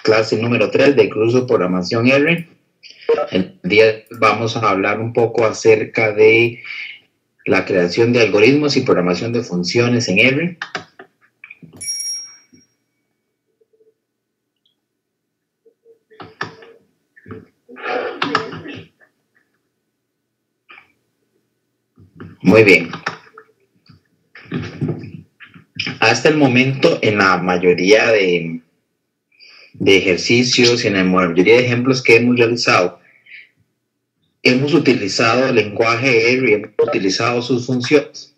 clase número 3 de curso de programación R. El día vamos a hablar un poco acerca de la creación de algoritmos y programación de funciones en R. Muy bien. Hasta el momento, en la mayoría de ejercicios y en la mayoría de ejemplos que hemos realizado, hemos utilizado el lenguaje R y hemos utilizado sus funciones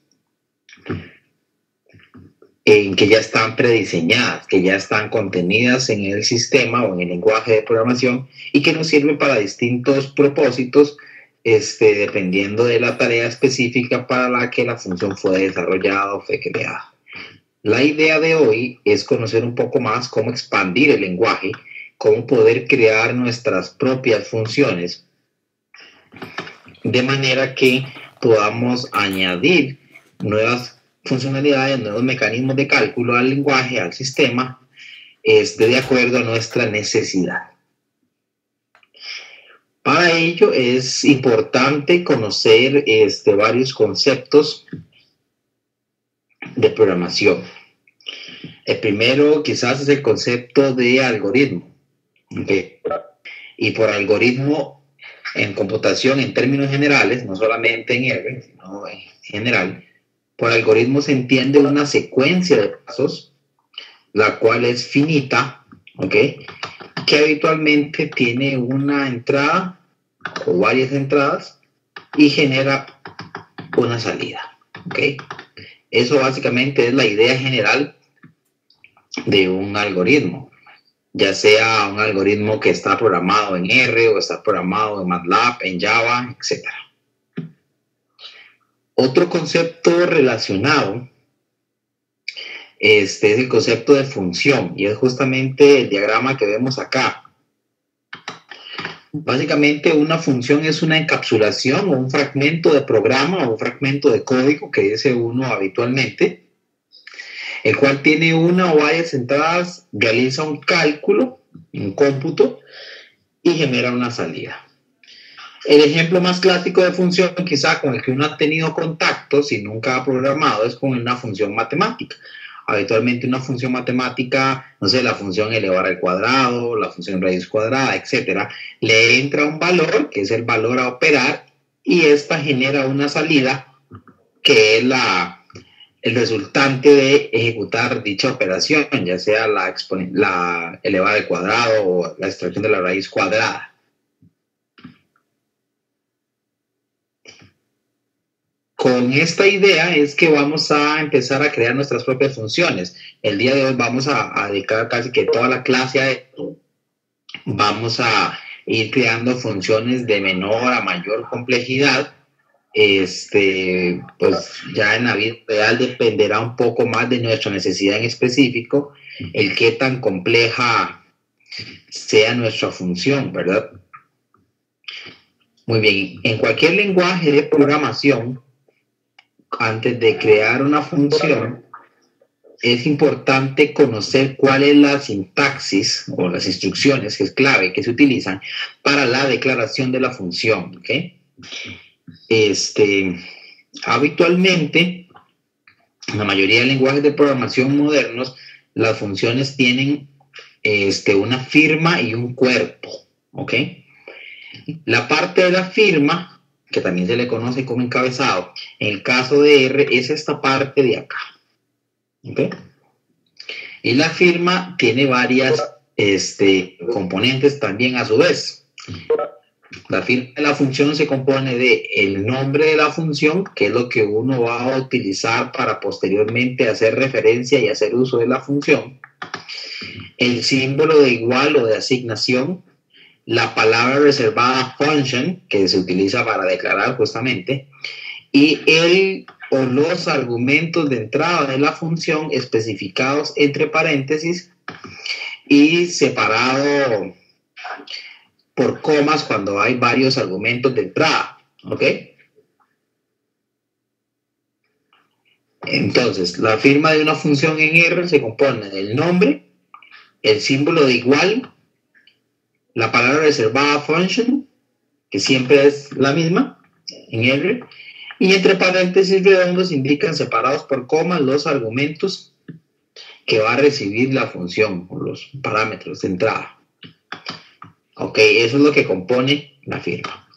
en que ya están prediseñadas, que ya están contenidas en el sistema o en el lenguaje de programación y que nos sirven para distintos propósitos, dependiendo de la tarea específica para la que la función fue desarrollada o fue creada. La idea de hoy es conocer un poco más cómo expandir el lenguaje, cómo poder crear nuestras propias funciones, de manera que podamos añadir nuevas funcionalidades, nuevos mecanismos de cálculo al lenguaje, al sistema, de acuerdo a nuestra necesidad. Para ello es importante conocer varios conceptos de programación. El primero quizás es el concepto de algoritmo. ¿Okay? Y por algoritmo en computación, en términos generales, no solamente en R, sino en general, por algoritmo se entiende una secuencia de pasos, la cual es finita, ¿okay? Que habitualmente tiene una entrada o varias entradas y genera una salida, ¿okay? Eso básicamente es la idea general de un algoritmo, ya sea un algoritmo que está programado en R o está programado en MATLAB, en Java, etc. Otro concepto relacionado es el concepto de función, y es justamente el diagrama que vemos acá. Básicamente una función es una encapsulación o un fragmento de programa o un fragmento de código que dice uno habitualmente, el cual tiene una o varias entradas, realiza un cálculo, un cómputo y genera una salida. El ejemplo más clásico de función, quizá con el que uno ha tenido contacto si nunca ha programado, es con una función matemática. Habitualmente una función matemática, no sé, la función elevar al cuadrado, la función raíz cuadrada, etcétera, le entra un valor, que es el valor a operar, y esta genera una salida, que es el resultante de ejecutar dicha operación, ya sea la elevada al cuadrado o la extracción de la raíz cuadrada. Con esta idea es que vamos a empezar a crear nuestras propias funciones. El día de hoy vamos a dedicar casi que toda la clase a esto. Vamos a ir creando funciones de menor a mayor complejidad. Pues ya en la vida real dependerá un poco más de nuestra necesidad en específico, el qué tan compleja sea nuestra función, ¿verdad? Muy bien, en cualquier lenguaje de programación, antes de crear una función, es importante conocer cuál es la sintaxis o las instrucciones, que es clave, que se utilizan para la declaración de la función, ¿ok? Habitualmente, en la mayoría de lenguajes de programación modernos, las funciones tienen una firma y un cuerpo, ¿ok? La parte de la firma, que también se le conoce como encabezado, en el caso de R, es esta parte de acá, ¿ok? Y la firma tiene varias componentes también a su vez. La firma de la función se compone de el nombre de la función, que es lo que uno va a utilizar para posteriormente hacer referencia y hacer uso de la función, el símbolo de igual o de asignación, la palabra reservada function, que se utiliza para declarar justamente, y el o los argumentos de entrada de la función especificados entre paréntesis y separado por comas cuando hay varios argumentos de entrada, ¿ok? Entonces, la firma de una función en R se compone del nombre, el símbolo de igual, la palabra reservada function, que siempre es la misma en R, y entre paréntesis redondos indican separados por comas los argumentos que va a recibir la función, o los parámetros de entrada. Ok, eso es lo que compone la firma.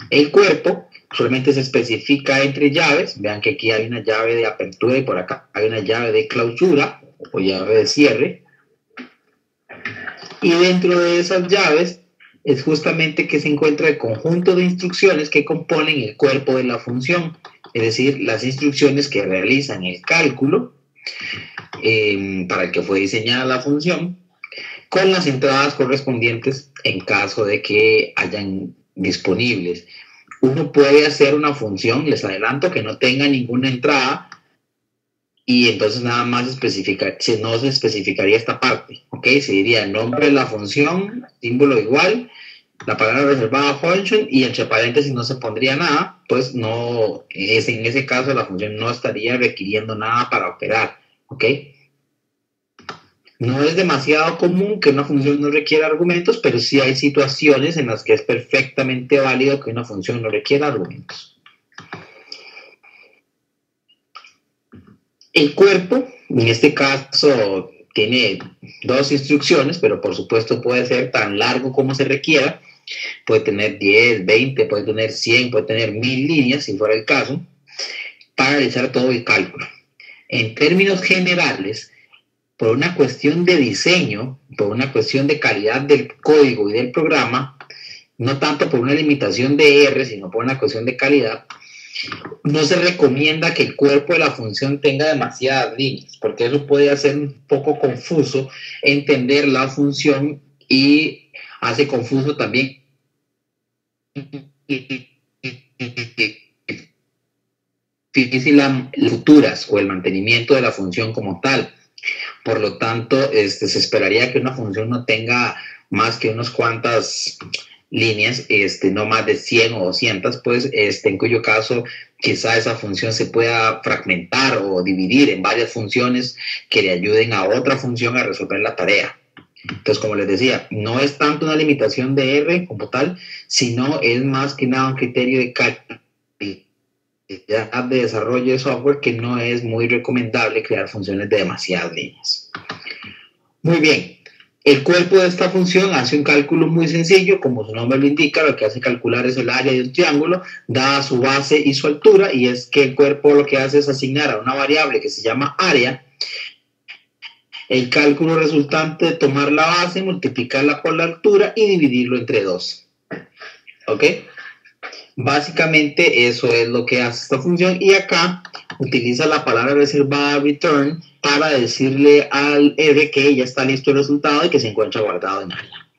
El cuerpo solamente se especifica entre llaves. Vean que aquí hay una llave de apertura y por acá hay una llave de clausura o llave de cierre. Y dentro de esas llaves es justamente que se encuentra el conjunto de instrucciones que componen el cuerpo de la función, es decir, las instrucciones que realizan el cálculo para el que fue diseñada la función, con las entradas correspondientes en caso de que hayan disponibles. Uno puede hacer una función, les adelanto, que no tenga ninguna entrada y entonces nada más no se especificaría esta parte, ¿ok? Se diría el nombre de la función, símbolo igual, la palabra reservada function y entre paréntesis no se pondría nada, pues no, en ese caso la función no estaría requiriendo nada para operar, ¿ok? No es demasiado común que una función no requiera argumentos, pero sí hay situaciones en las que es perfectamente válido que una función no requiera argumentos. El cuerpo, en este caso, tiene dos instrucciones, pero por supuesto puede ser tan largo como se requiera. Puede tener 10, 20, puede tener 100, puede tener 1000 líneas, si fuera el caso, para realizar todo el cálculo. En términos generales, por una cuestión de diseño, por una cuestión de calidad del código y del programa, no tanto por una limitación de R, sino por una cuestión de calidad, no se recomienda que el cuerpo de la función tenga demasiadas líneas, porque eso puede hacer un poco confuso entender la función y hace confuso también difícil las futuras o el mantenimiento de la función como tal. Por lo tanto, se esperaría que una función no tenga más que unas cuantas líneas, no más de 100 o 200, pues, en cuyo caso quizá esa función se pueda fragmentar o dividir en varias funciones que le ayuden a otra función a resolver la tarea. Entonces, como les decía, no es tanto una limitación de R como tal, sino es más que nada un criterio de calidad de desarrollo de software que no es muy recomendable crear funciones de demasiadas líneas. Muy bien. El cuerpo de esta función hace un cálculo muy sencillo, como su nombre lo indica, lo que hace calcular es el área de un triángulo, dada su base y su altura, y es que el cuerpo lo que hace es asignar a una variable que se llama área el cálculo resultante de tomar la base, multiplicarla por la altura y dividirlo entre 2. ¿Ok? Básicamente eso es lo que hace esta función y acá utiliza la palabra reservada return para decirle al R que ya está listo el resultado y que se encuentra guardado en área.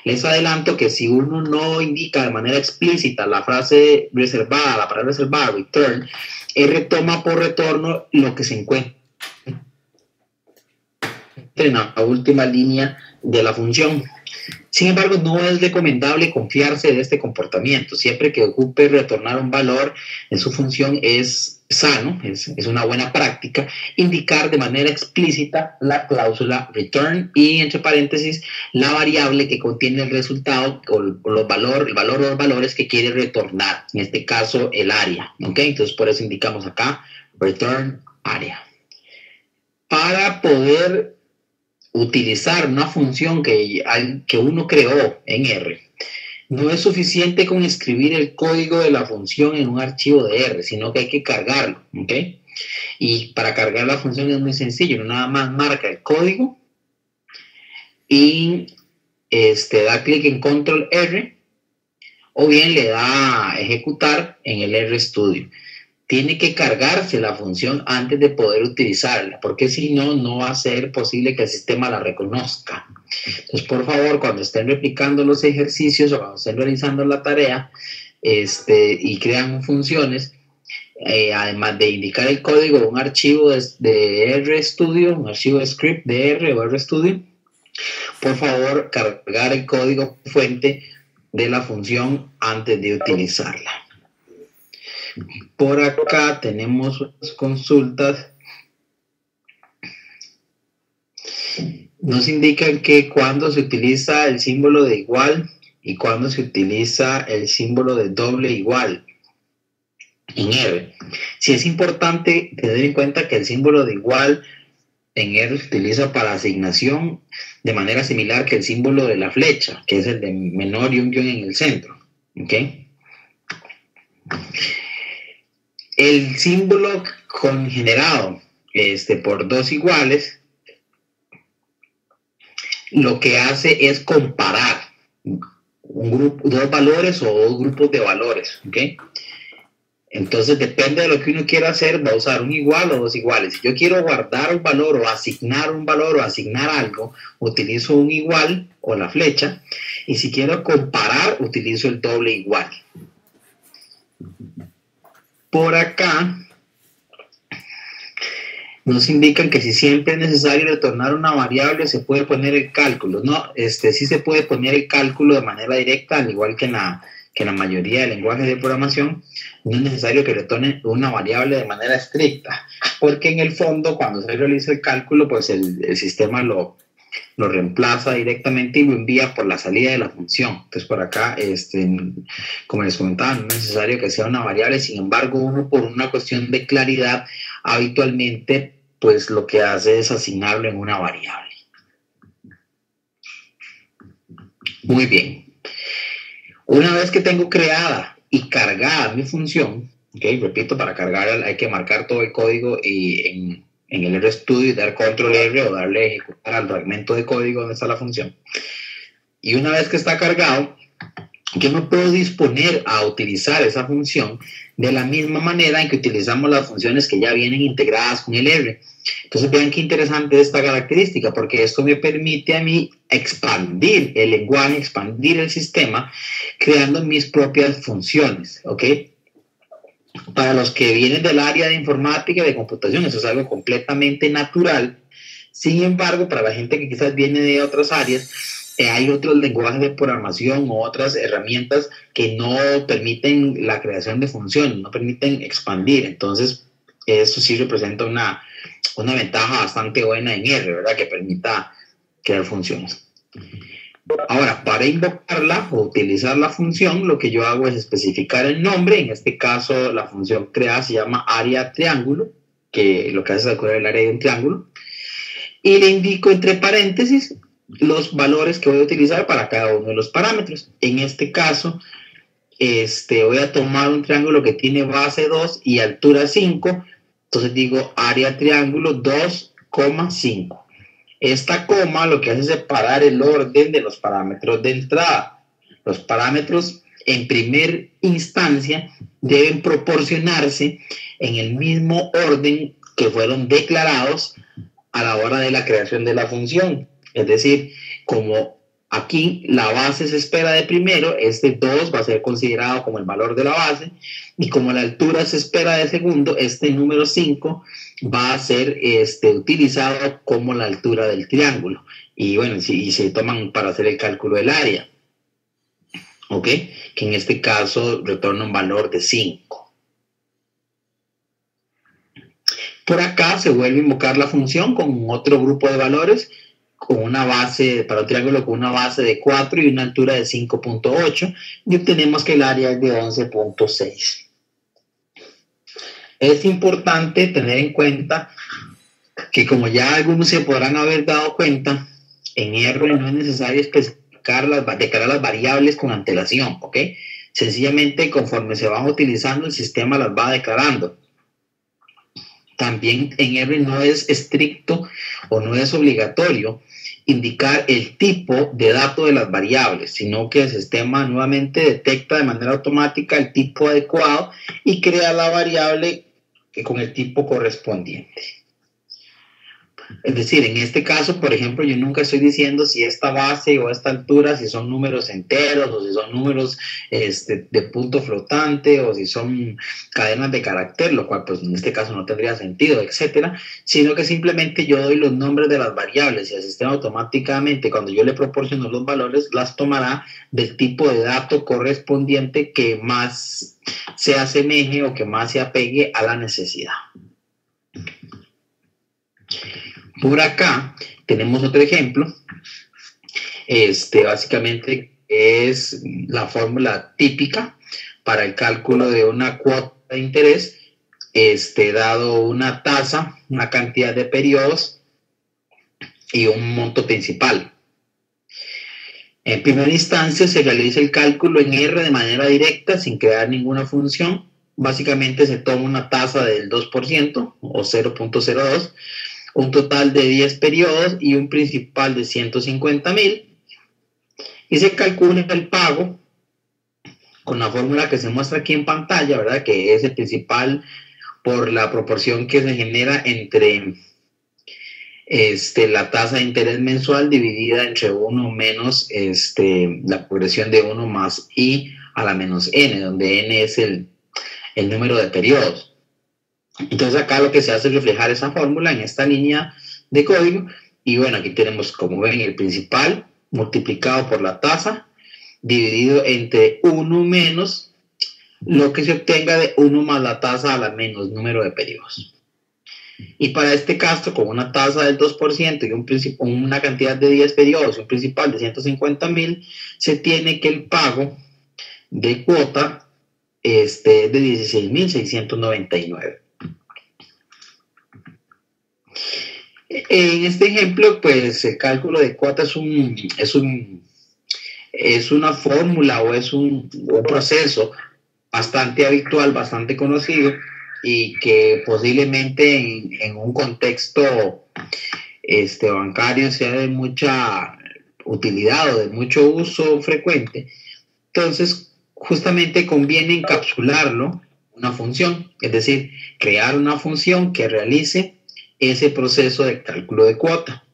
Les adelanto que si uno no indica de manera explícita la frase reservada, la palabra reservada return, R toma por retorno lo que se encuentra en la última línea de la función. Sin embargo, no es recomendable confiarse de este comportamiento. Siempre que ocupe retornar un valor en su función es sano, es una buena práctica, indicar de manera explícita la cláusula return y entre paréntesis la variable que contiene el resultado o el valor o los valores que quiere retornar, en este caso el área. ¿Okay? Entonces por eso indicamos acá return área. Para poder utilizar una función que uno creó en R, no es suficiente con escribir el código de la función en un archivo de R, sino que hay que cargarlo, ¿ok? Y para cargar la función es muy sencillo, uno nada más marca el código y da clic en Control R o bien le da a ejecutar en el RStudio. Tiene que cargarse la función antes de poder utilizarla, porque si no, no va a ser posible que el sistema la reconozca. Entonces, por favor, cuando estén replicando los ejercicios o cuando estén realizando la tarea y crean funciones, además de indicar el código de un archivo de RStudio, un archivo de script de R o RStudio, por favor, cargar el código fuente de la función antes de utilizarla. Por acá tenemos consultas. nos indican que cuando se utiliza el símbolo de igual y cuando se utiliza el símbolo de doble igual en R. Sí es importante tener en cuenta que el símbolo de igual en R se utiliza para asignación de manera similar que el símbolo de la flecha, que es el de menor y un guión en el centro. ¿Ok? El símbolo congenerado por dos iguales lo que hace es comparar dos valores o dos grupos de valores. ¿Ok? Entonces, depende de lo que uno quiera hacer, va a usar un igual o dos iguales. Si yo quiero guardar un valor o asignar un valor o asignar algo, utilizo un igual o la flecha. Y si quiero comparar, utilizo el doble igual. Por acá nos indican que si siempre es necesario retornar una variable, se puede poner el cálculo. No, sí se puede poner el cálculo de manera directa, al igual que en la mayoría de lenguajes de programación. No es necesario que retorne una variable de manera estricta, porque en el fondo, cuando se realiza el cálculo, pues el sistema lo reemplaza directamente y lo envía por la salida de la función. Entonces, por acá, como les comentaba, no es necesario que sea una variable. Sin embargo, uno, por una cuestión de claridad, habitualmente, pues lo que hace es asignarlo en una variable. Muy bien. Una vez que tengo creada y cargada mi función, ¿okay? Repito, para cargar hay que marcar todo el código y en el RStudio y dar control R o darle ejecutar al fragmento de código donde está la función. Y una vez que está cargado, yo me puedo disponer a utilizar esa función de la misma manera en que utilizamos las funciones que ya vienen integradas con el R. Entonces vean qué interesante esta característica, porque esto me permite a mí expandir el lenguaje, expandir el sistema, creando mis propias funciones, ¿ok? Para los que vienen del área de informática y de computación, eso es algo completamente natural. Sin embargo, para la gente que quizás viene de otras áreas, hay otros lenguajes de programación o otras herramientas que no permiten la creación de funciones, no permiten expandir. Entonces, eso sí representa una ventaja bastante buena en R, ¿verdad? Que permita crear funciones. Ahora, para invocarla o utilizar la función, lo que yo hago es especificar el nombre. En este caso, la función creada se llama área triángulo, que lo que hace es calcular el área de un triángulo. Y le indico entre paréntesis los valores que voy a utilizar para cada uno de los parámetros. En este caso, voy a tomar un triángulo que tiene base 2 y altura 5. Entonces digo área triángulo 2,5. Esta coma lo que hace es separar el orden de los parámetros de entrada. Los parámetros en primer instancia deben proporcionarse en el mismo orden que fueron declarados a la hora de la creación de la función. Es decir, como aquí la base se espera de primero, 2 va a ser considerado como el valor de la base, y como la altura se espera de segundo, número 5 va a ser utilizado como la altura del triángulo. Y bueno, y se toman para hacer el cálculo del área. ¿Ok? Que en este caso retorna un valor de 5. Por acá se vuelve a invocar la función con otro grupo de valores, con una base, para un triángulo con una base de 4 y una altura de 5.8, y obtenemos que el área es de 11.6. Es importante tener en cuenta que, como ya algunos se podrán haber dado cuenta, en R no es necesario declarar las variables con antelación, ¿ok? Sencillamente, conforme se van utilizando, el sistema las va declarando. También en R no es estricto o no es obligatorio indicar el tipo de dato de las variables, sino que el sistema nuevamente detecta de manera automática el tipo adecuado y crea la variable con el tipo correspondiente. Es decir, en este caso, por ejemplo, yo nunca estoy diciendo si esta base o esta altura, si son números enteros o si son números de punto flotante o si son cadenas de carácter, lo cual pues en este caso no tendría sentido, etcétera, sino que simplemente yo doy los nombres de las variables y el sistema automáticamente, cuando yo le proporciono los valores, las tomará del tipo de dato correspondiente que más se asemeje o que más se apegue a la necesidad. Por acá tenemos otro ejemplo. Básicamente es la fórmula típica para el cálculo de una cuota de interés, dado una tasa, una cantidad de periodos y un monto principal. En primera instancia se realiza el cálculo en R de manera directa sin crear ninguna función. Básicamente se toma una tasa del 2% o 0.02, un total de 10 periodos y un principal de 150,000, y se calcula el pago con la fórmula que se muestra aquí en pantalla, ¿verdad? Que es el principal por la proporción que se genera entre la tasa de interés mensual dividida entre 1 menos la progresión de 1 más i a la menos n, donde n es el número de periodos. Entonces acá lo que se hace es reflejar esa fórmula en esta línea de código, y bueno, aquí tenemos, como ven, el principal multiplicado por la tasa dividido entre 1 menos lo que se obtenga de 1 más la tasa a la menos número de periodos. Y para este caso, con una tasa del 2% y una cantidad de 10 periodos y un principal de 150,000, se tiene que el pago de cuota es de 16,699. En este ejemplo, pues el cálculo de cuota es una fórmula o es un proceso bastante habitual, bastante conocido, y que posiblemente en un contexto bancario sea de mucha utilidad o de mucho uso frecuente. Entonces, justamente conviene encapsularlo en una función, es decir, crear una función que realice ese proceso de cálculo de cuota.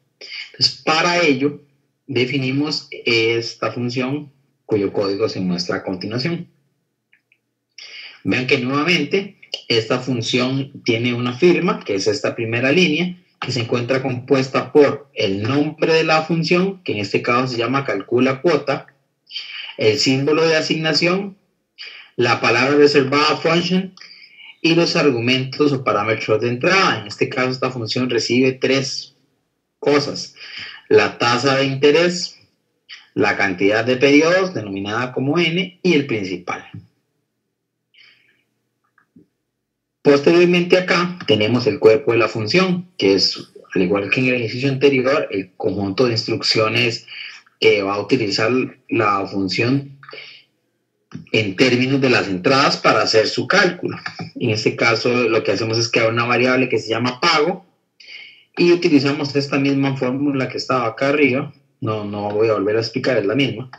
Entonces, para ello, definimos esta función cuyo código se muestra a continuación. Vean que nuevamente esta función tiene una firma, que es esta primera línea, que se encuentra compuesta por el nombre de la función, que en este caso se llama calcula cuota, el símbolo de asignación, la palabra reservada function y los argumentos o parámetros de entrada. En este caso esta función recibe 3 cosas: la tasa de interés, la cantidad de periodos denominada como n y el principal. Posteriormente acá tenemos el cuerpo de la función, que es, al igual que en el ejercicio anterior, el conjunto de instrucciones que va a utilizar la función en términos de las entradas para hacer su cálculo. En este caso lo que hacemos es crear una variable que se llama pago y utilizamos esta misma fórmula que estaba acá arriba. No voy a volver a explicar, es la misma.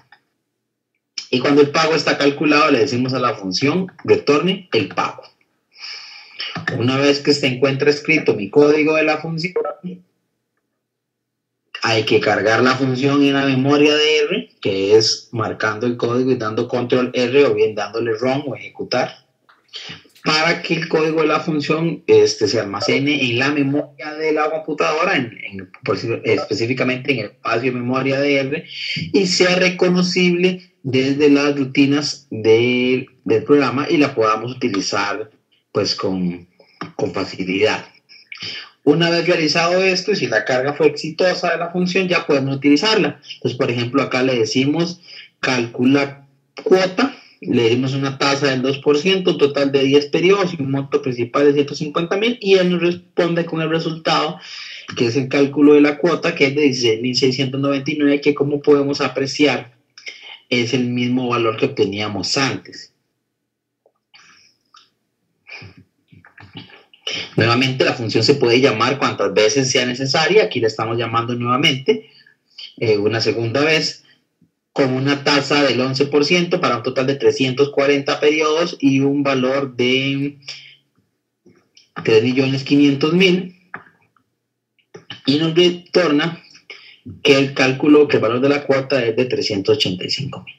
Y cuando el pago está calculado le decimos a la función retorne el pago. Una vez que se encuentra escrito mi código de la función, hay que cargar la función en la memoria de R, que es marcando el código y dando control R, o bien dándole run o ejecutar, para que el código de la función se almacene en la memoria de la computadora, específicamente en el espacio de memoria de R, y sea reconocible desde las rutinas del programa y la podamos utilizar pues con facilidad. Una vez realizado esto, y si la carga fue exitosa de la función, ya podemos utilizarla. Entonces, por ejemplo, acá le decimos calcula cuota, le dimos una tasa del 2%, un total de 10 periodos y un monto principal de 150,000, y él nos responde con el resultado, que es el cálculo de la cuota, que es de 16,699, que, como podemos apreciar, es el mismo valor que obteníamos antes. Nuevamente la función se puede llamar cuantas veces sea necesaria. Aquí la estamos llamando nuevamente una segunda vez, con una tasa del 11% para un total de 340 periodos y un valor de 3,500,000, y nos retorna que el valor de la cuota es de 385,000.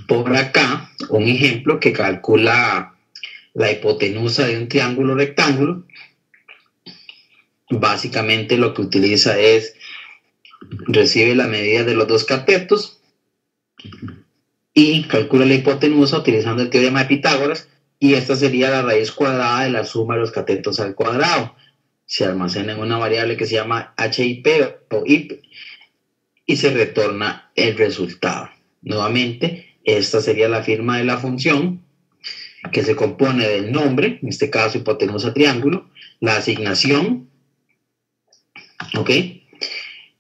Por acá un ejemplo que calcula la hipotenusa de un triángulo rectángulo. Básicamente lo que utiliza es, recibe la medida de los dos catetos y calcula la hipotenusa utilizando el teorema de Pitágoras, y esta sería la raíz cuadrada de la suma de los catetos al cuadrado. se almacena en una variable que se llama HIP o IP y se retorna el resultado. Nuevamente, esta sería la firma de la función, que se compone del nombre, en este caso hipotenusa triángulo, la asignación, ¿ok?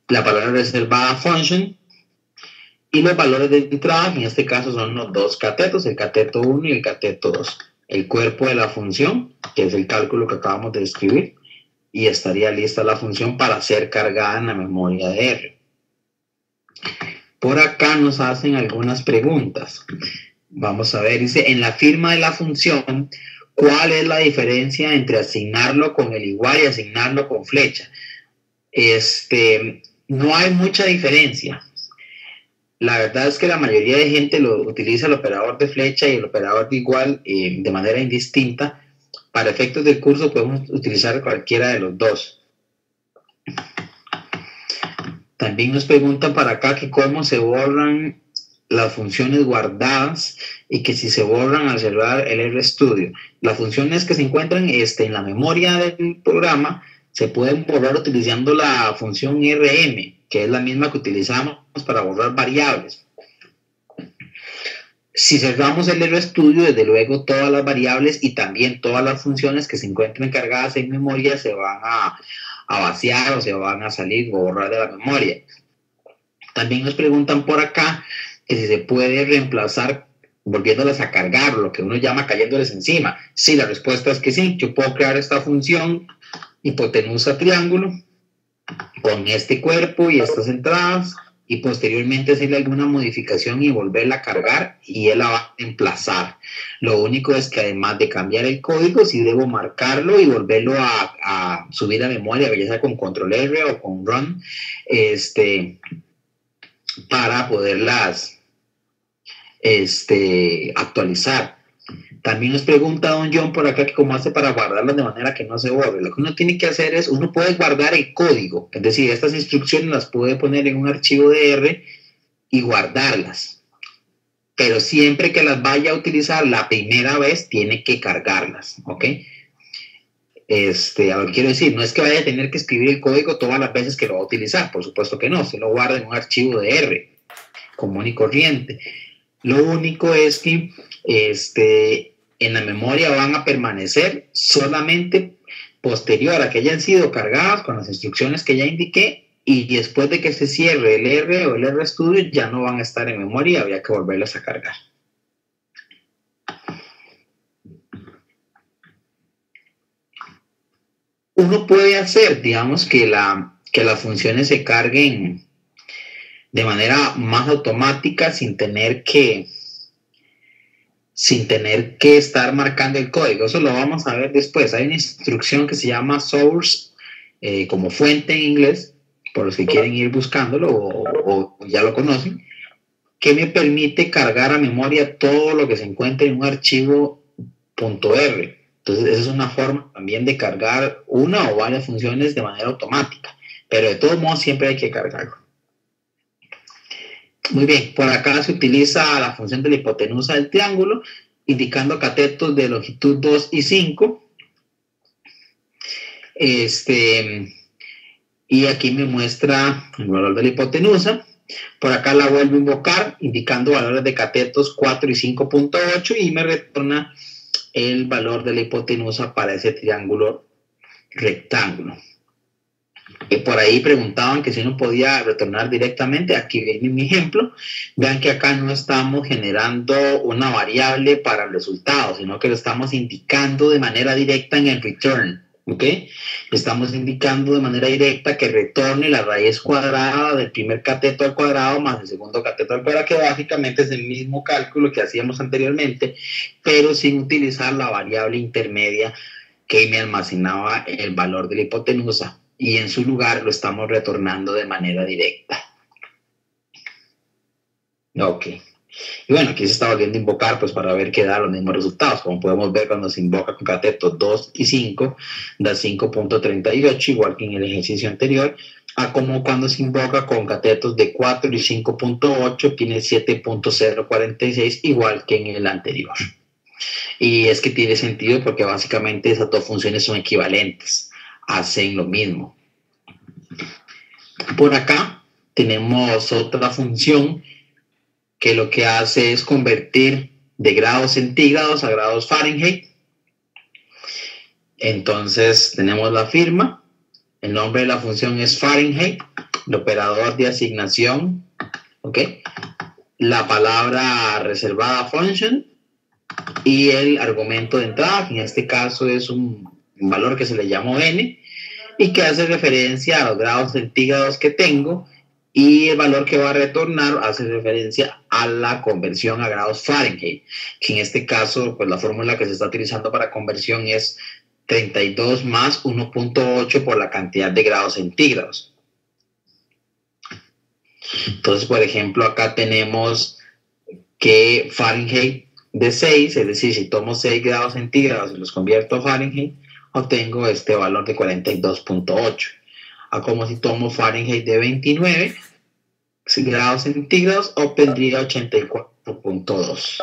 La palabra reservada function y los valores de entrada, en este caso son los dos catetos, el cateto 1 y el cateto 2. El cuerpo de la función, que es el cálculo que acabamos de escribir, y estaría lista la función para ser cargada en la memoria de R. Por acá nos hacen algunas preguntas. Vamos a ver, dice, en la firma de la función, ¿cuál es la diferencia entre asignarlo con el igual y asignarlo con flecha? No hay mucha diferencia. La verdad es que la mayoría de gente utiliza el operador de flecha y el operador de igual de manera indistinta. Para efectos del curso podemos utilizar cualquiera de los dos. También nos preguntan para acá que cómo se borran las funciones guardadas y que si se borran al cerrar el RStudio. Las funciones que se encuentran en la memoria del programa se pueden borrar utilizando la función rm, que es la misma que utilizamos para borrar variables. Si cerramos el RStudio, desde luego todas las variables y también todas las funciones que se encuentren cargadas en memoria se van a vaciar o se van a salir o borrar de la memoria. También nos preguntan por acá que si se puede reemplazar volviéndolas a cargar, lo que uno llama cayéndoles encima. Sí, la respuesta es que sí. Yo puedo crear esta función hipotenusa triángulo con este cuerpo y estas entradas y posteriormente hacerle alguna modificación y volverla a cargar y él la va a reemplazar. Lo único es que además de cambiar el código, sí debo marcarlo y volverlo a subir a memoria, ya sea con control R o con run, para poderlas actualizar. También nos pregunta don John por acá que cómo hace para guardarlas de manera que no se borre. Lo que uno tiene que hacer es, uno puede guardar el código, es decir, estas instrucciones las puede poner en un archivo de R y guardarlas, pero siempre que las vaya a utilizar la primera vez tiene que cargarlas, ¿ok? A lo que quiero decir, no es que vaya a tener que escribir el código todas las veces que lo va a utilizar, por supuesto que no, se lo guarda en un archivo de R común y corriente. Lo único es que en la memoria van a permanecer solamente posterior a que hayan sido cargadas con las instrucciones que ya indiqué, y después de que se cierre el R o el RStudio ya no van a estar en memoria, habría que volverlas a cargar. Uno puede hacer, digamos, que las funciones se carguen de manera más automática sin tener que estar marcando el código. Eso lo vamos a ver después. Hay una instrucción que se llama source, como fuente en inglés, por los que quieren ir buscándolo o ya lo conocen, que me permite cargar a memoria todo lo que se encuentre en un archivo .r. Entonces, esa es una forma también de cargar una o varias funciones de manera automática, pero de todos modos siempre hay que cargarlo. Muy bien, por acá se utiliza la función de la hipotenusa del triángulo, indicando catetos de longitud 2 y 5. Y aquí me muestra el valor de la hipotenusa. Por acá la vuelvo a invocar, indicando valores de catetos 4 y 5.8 y me retorna el valor de la hipotenusa para ese triángulo rectángulo. Y por ahí preguntaban que si uno podía retornar directamente. Aquí viene mi ejemplo. Vean que acá no estamos generando una variable para el resultado, sino que lo estamos indicando de manera directa en el return. ¿Ok? Estamos indicando de manera directa que retorne la raíz cuadrada del primer cateto al cuadrado más el segundo cateto al cuadrado, que básicamente es el mismo cálculo que hacíamos anteriormente, pero sin utilizar la variable intermedia que me almacenaba el valor de la hipotenusa. Y en su lugar lo estamos retornando de manera directa. Ok. Y bueno, aquí se está volviendo a invocar pues para ver que da los mismos resultados. Como podemos ver, cuando se invoca con catetos 2 y 5, da 5.38, igual que en el ejercicio anterior, a como cuando se invoca con catetos de 4 y 5.8, tiene 7.046, igual que en el anterior. Y es que tiene sentido porque básicamente esas dos funciones son equivalentes. hacen lo mismo. Por acá tenemos otra función que lo que hace es convertir de grados centígrados a grados Fahrenheit. Entonces tenemos la firma, el nombre de la función es Fahrenheit, el operador de asignación, ¿ok? La palabra reservada function y el argumento de entrada, que en este caso es un valor que se le llamó n y que hace referencia a los grados centígrados que tengo, y el valor que va a retornar hace referencia a la conversión a grados Fahrenheit, que en este caso pues la fórmula que se está utilizando para conversión es 32 más 1.8 por la cantidad de grados centígrados. Entonces, por ejemplo, acá tenemos que Fahrenheit de 6, es decir, si tomo 6 grados centígrados y los convierto a Fahrenheit, obtengo este valor de 42.8. A como si tomo Fahrenheit de 29 grados centígrados, obtendría 84.2.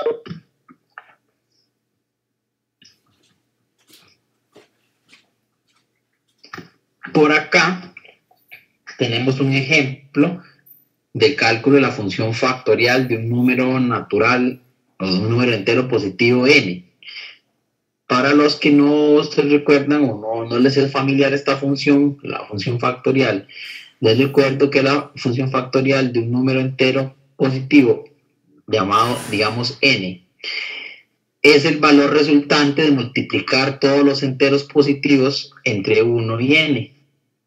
Por acá tenemos un ejemplo de cálculo de la función factorial de un número natural o de un número entero positivo n. Para los que no se recuerdan o no les es familiar esta función, la función factorial, les recuerdo que la función factorial de un número entero positivo llamado, digamos, n, es el valor resultante de multiplicar todos los enteros positivos entre 1 y n.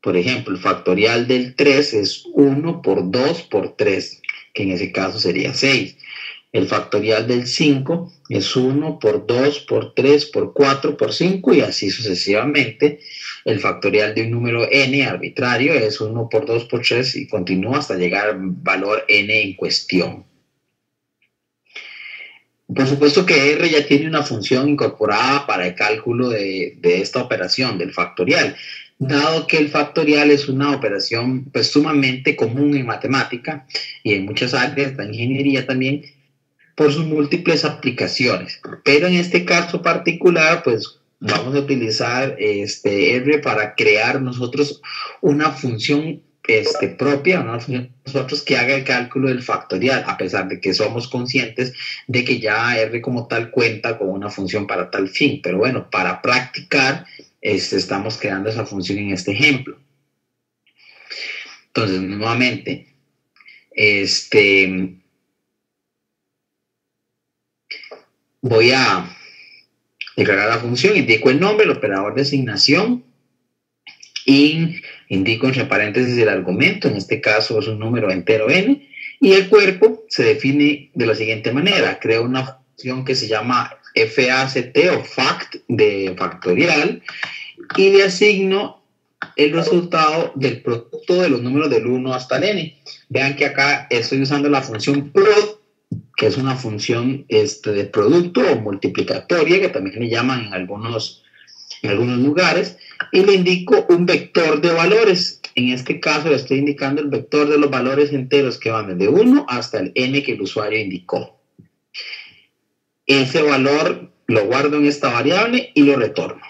Por ejemplo, el factorial del 3 es 1 por 2 por 3, que en ese caso sería 6. El factorial del 5 es 1 por 2 por 3 por 4 por 5 y así sucesivamente. El factorial de un número n arbitrario es 1 por 2 por 3 y continúa hasta llegar al valor n en cuestión. Por supuesto que R ya tiene una función incorporada para el cálculo de esta operación, del factorial, dado que el factorial es una operación pues, sumamente común en matemática y en muchas áreas de ingeniería también, por sus múltiples aplicaciones. Pero en este caso particular, pues vamos a utilizar R para crear nosotros una función propia, una función nosotros que haga el cálculo del factorial, a pesar de que somos conscientes de que ya R como tal cuenta con una función para tal fin. Pero bueno, para practicar, estamos creando esa función en este ejemplo. Entonces, nuevamente, voy a declarar la función, indico el nombre, el operador de asignación y indico entre paréntesis el argumento, en este caso es un número entero n, y el cuerpo se define de la siguiente manera. Creo una función que se llama FACT o fact de factorial y le asigno el resultado del producto de los números del 1 hasta el n. Vean que acá estoy usando la función prod, que es una función de producto o multiplicatoria, que también le llaman en algunos lugares, y le indico un vector de valores. En este caso le estoy indicando el vector de los valores enteros que van desde 1 hasta el n que el usuario indicó. Ese valor lo guardo en esta variable y lo retorno.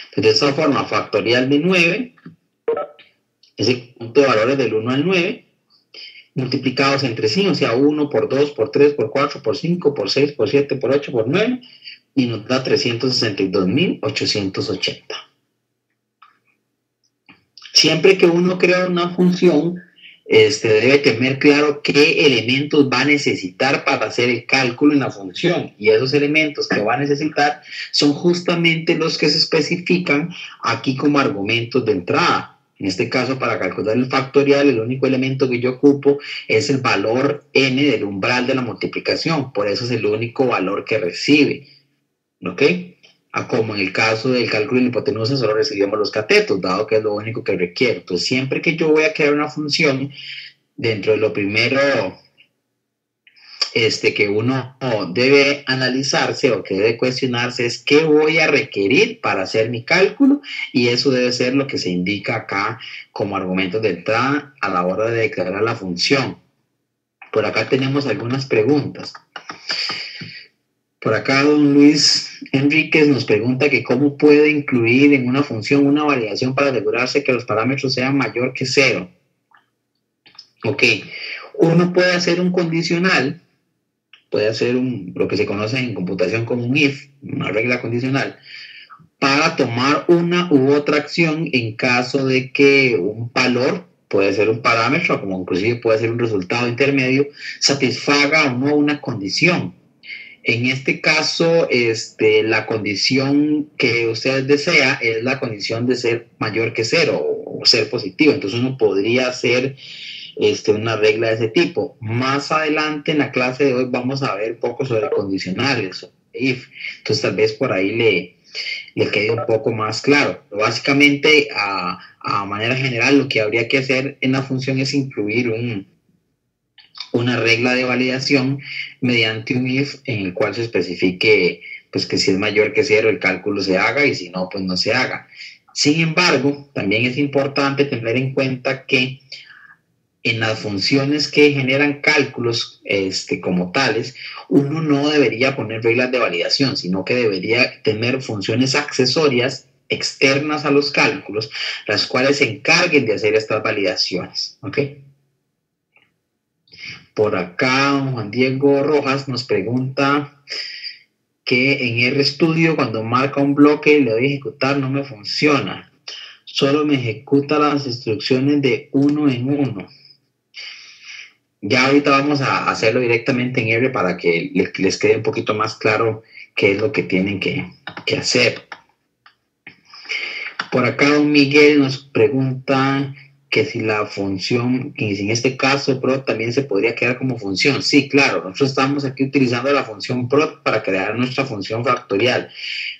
Entonces, de esta forma, factorial de 9 es el conjunto de valores del 1 al 9, multiplicados entre sí, o sea, 1 por 2, por 3, por 4, por 5, por 6, por 7, por 8, por 9, y nos da 362.880. Siempre que uno crea una función, debe tener claro qué elementos va a necesitar para hacer el cálculo en la función, y esos elementos que va a necesitar son justamente los que se especifican aquí como argumentos de entrada. En este caso, para calcular el factorial, el único elemento que yo ocupo es el valor n del umbral de la multiplicación. Por eso es el único valor que recibe. ¿Ok? Como en el caso del cálculo de la hipotenusa, solo recibimos los catetos, dado que es lo único que requiero. Entonces, siempre que yo voy a crear una función, dentro de lo primero que uno debe analizarse o que debe cuestionarse es qué voy a requerir para hacer mi cálculo, y eso debe ser lo que se indica acá como argumento de entrada a la hora de declarar la función. Por acá tenemos algunas preguntas. Por acá, don Luis Enríquez nos pregunta que cómo puede incluir en una función una variación para asegurarse que los parámetros sean mayor que cero. Ok, uno puede hacer un condicional, puede hacer lo que se conoce en computación como un if, una regla condicional, para tomar una u otra acción en caso de que un valor, puede ser un parámetro, como inclusive puede ser un resultado intermedio, satisfaga o no una condición. En este caso, la condición que usted desea es la condición de ser mayor que cero o ser positivo. Entonces uno podría hacer una regla de ese tipo. Más adelante en la clase de hoy vamos a ver poco sobre condicionales, if. Entonces tal vez por ahí le quede un poco más claro. Pero básicamente, a manera general, lo que habría que hacer en la función es incluir una regla de validación mediante un if en el cual se especifique pues que si es mayor que cero el cálculo se haga y si no pues no se haga. Sin embargo, también es importante tener en cuenta que en las funciones que generan cálculos como tales, uno no debería poner reglas de validación, sino que debería tener funciones accesorias externas a los cálculos, las cuales se encarguen de hacer estas validaciones. ¿Ok? Por acá, Juan Diego Rojas nos pregunta que en RStudio cuando marca un bloque y le doy a ejecutar no me funciona. Solo me ejecuta las instrucciones de uno en uno. Ya ahorita vamos a hacerlo directamente en R para que les quede un poquito más claro qué es lo que tienen que hacer. Por acá don Miguel nos pregunta que si la función, que si en este caso prod también se podría crear como función. Sí, claro, nosotros estamos aquí utilizando la función prod para crear nuestra función factorial,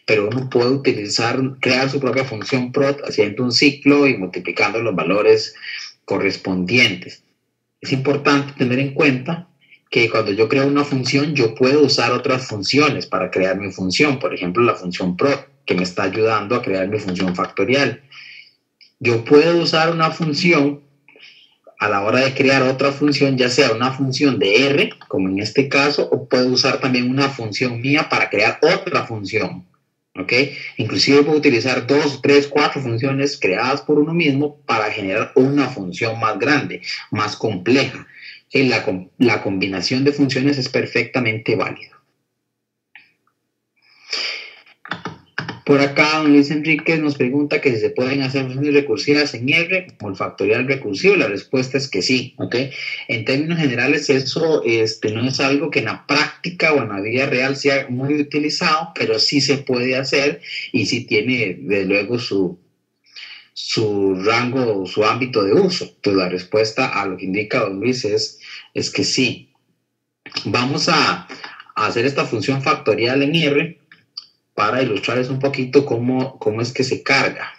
pero uno puede crear su propia función prod haciendo un ciclo y multiplicando los valores correspondientes. Es importante tener en cuenta que cuando yo creo una función, yo puedo usar otras funciones para crear mi función. Por ejemplo, la función prod, que me está ayudando a crear mi función factorial. Yo puedo usar una función a la hora de crear otra función, ya sea una función de R, como en este caso, o puedo usar también una función mía para crear otra función. ¿Ok? Inclusive puedo utilizar 2, 3, 4 funciones creadas por uno mismo para generar una función más grande, más compleja. La combinación de funciones es perfectamente válida. Por acá, don Luis Enríquez nos pregunta que si se pueden hacer funciones recursivas en R, como el factorial recursivo. La respuesta es que sí, ¿ok? En términos generales, eso no es algo que en la práctica o en la vida real sea muy utilizado, pero sí se puede hacer y sí tiene, desde luego, su rango, su ámbito de uso. Entonces, la respuesta a lo que indica don Luis es que sí. Vamos a hacer esta función factorial en R para ilustrarles un poquito cómo es que se carga.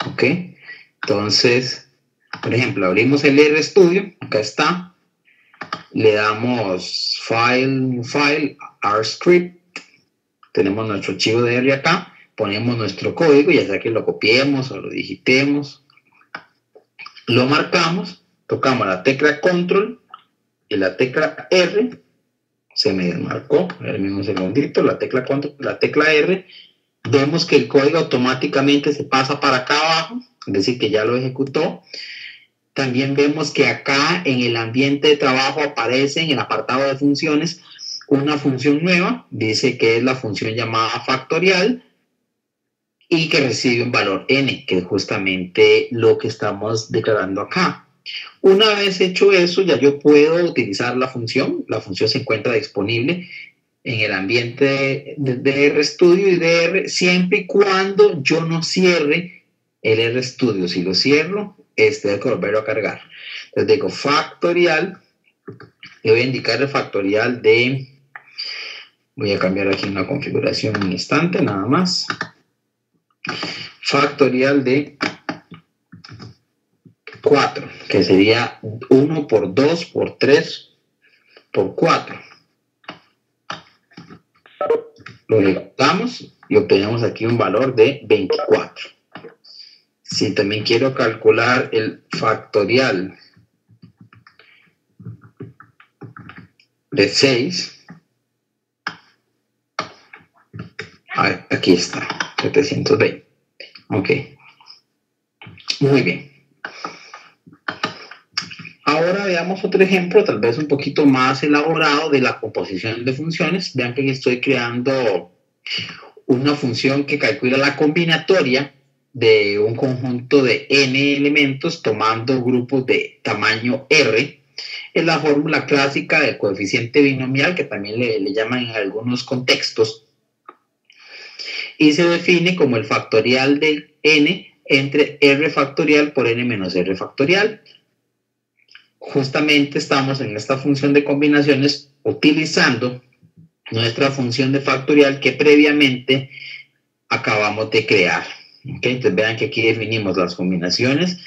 ¿Ok? Entonces, por ejemplo, abrimos el RStudio, acá está, le damos File, RScript, tenemos nuestro archivo de R acá, ponemos nuestro código, ya sea que lo copiemos o lo digitemos, lo marcamos, tocamos la tecla Control y la tecla R, se me desmarcó, a ver un segundito, la tecla Control, la tecla R, vemos que el código automáticamente se pasa para acá abajo, es decir, que ya lo ejecutó. También vemos que acá en el ambiente de trabajo aparece en el apartado de funciones una función nueva, dice que es la función llamada factorial y que recibe un valor n, que es justamente lo que estamos declarando acá. Una vez hecho eso, ya yo puedo utilizar la función se encuentra disponible en el ambiente de RStudio y de R, siempre y cuando yo no cierre el RStudio. Si lo cierro, tengo que volverlo a cargar. Entonces digo factorial, le voy a indicar el factorial voy a cambiar aquí una configuración en un instante, nada más. Factorial de 4, que sería 1 por 2 por 3 por 4. Lo ejecutamos y obtenemos aquí un valor de 24. Si también quiero calcular el factorial de 6. Aquí está, 720. Ok. Muy bien. Ahora veamos otro ejemplo, tal vez un poquito más elaborado de la composición de funciones. Vean que estoy creando una función que calcula la combinatoria de un conjunto de n elementos tomando grupos de tamaño R. Es la fórmula clásica del coeficiente binomial, que también le llaman en algunos contextos, y se define como el factorial de n entre r factorial por n menos r factorial. Justamente estamos en esta función de combinaciones utilizando nuestra función de factorial que previamente acabamos de crear. ¿Okay? Entonces vean que aquí definimos las combinaciones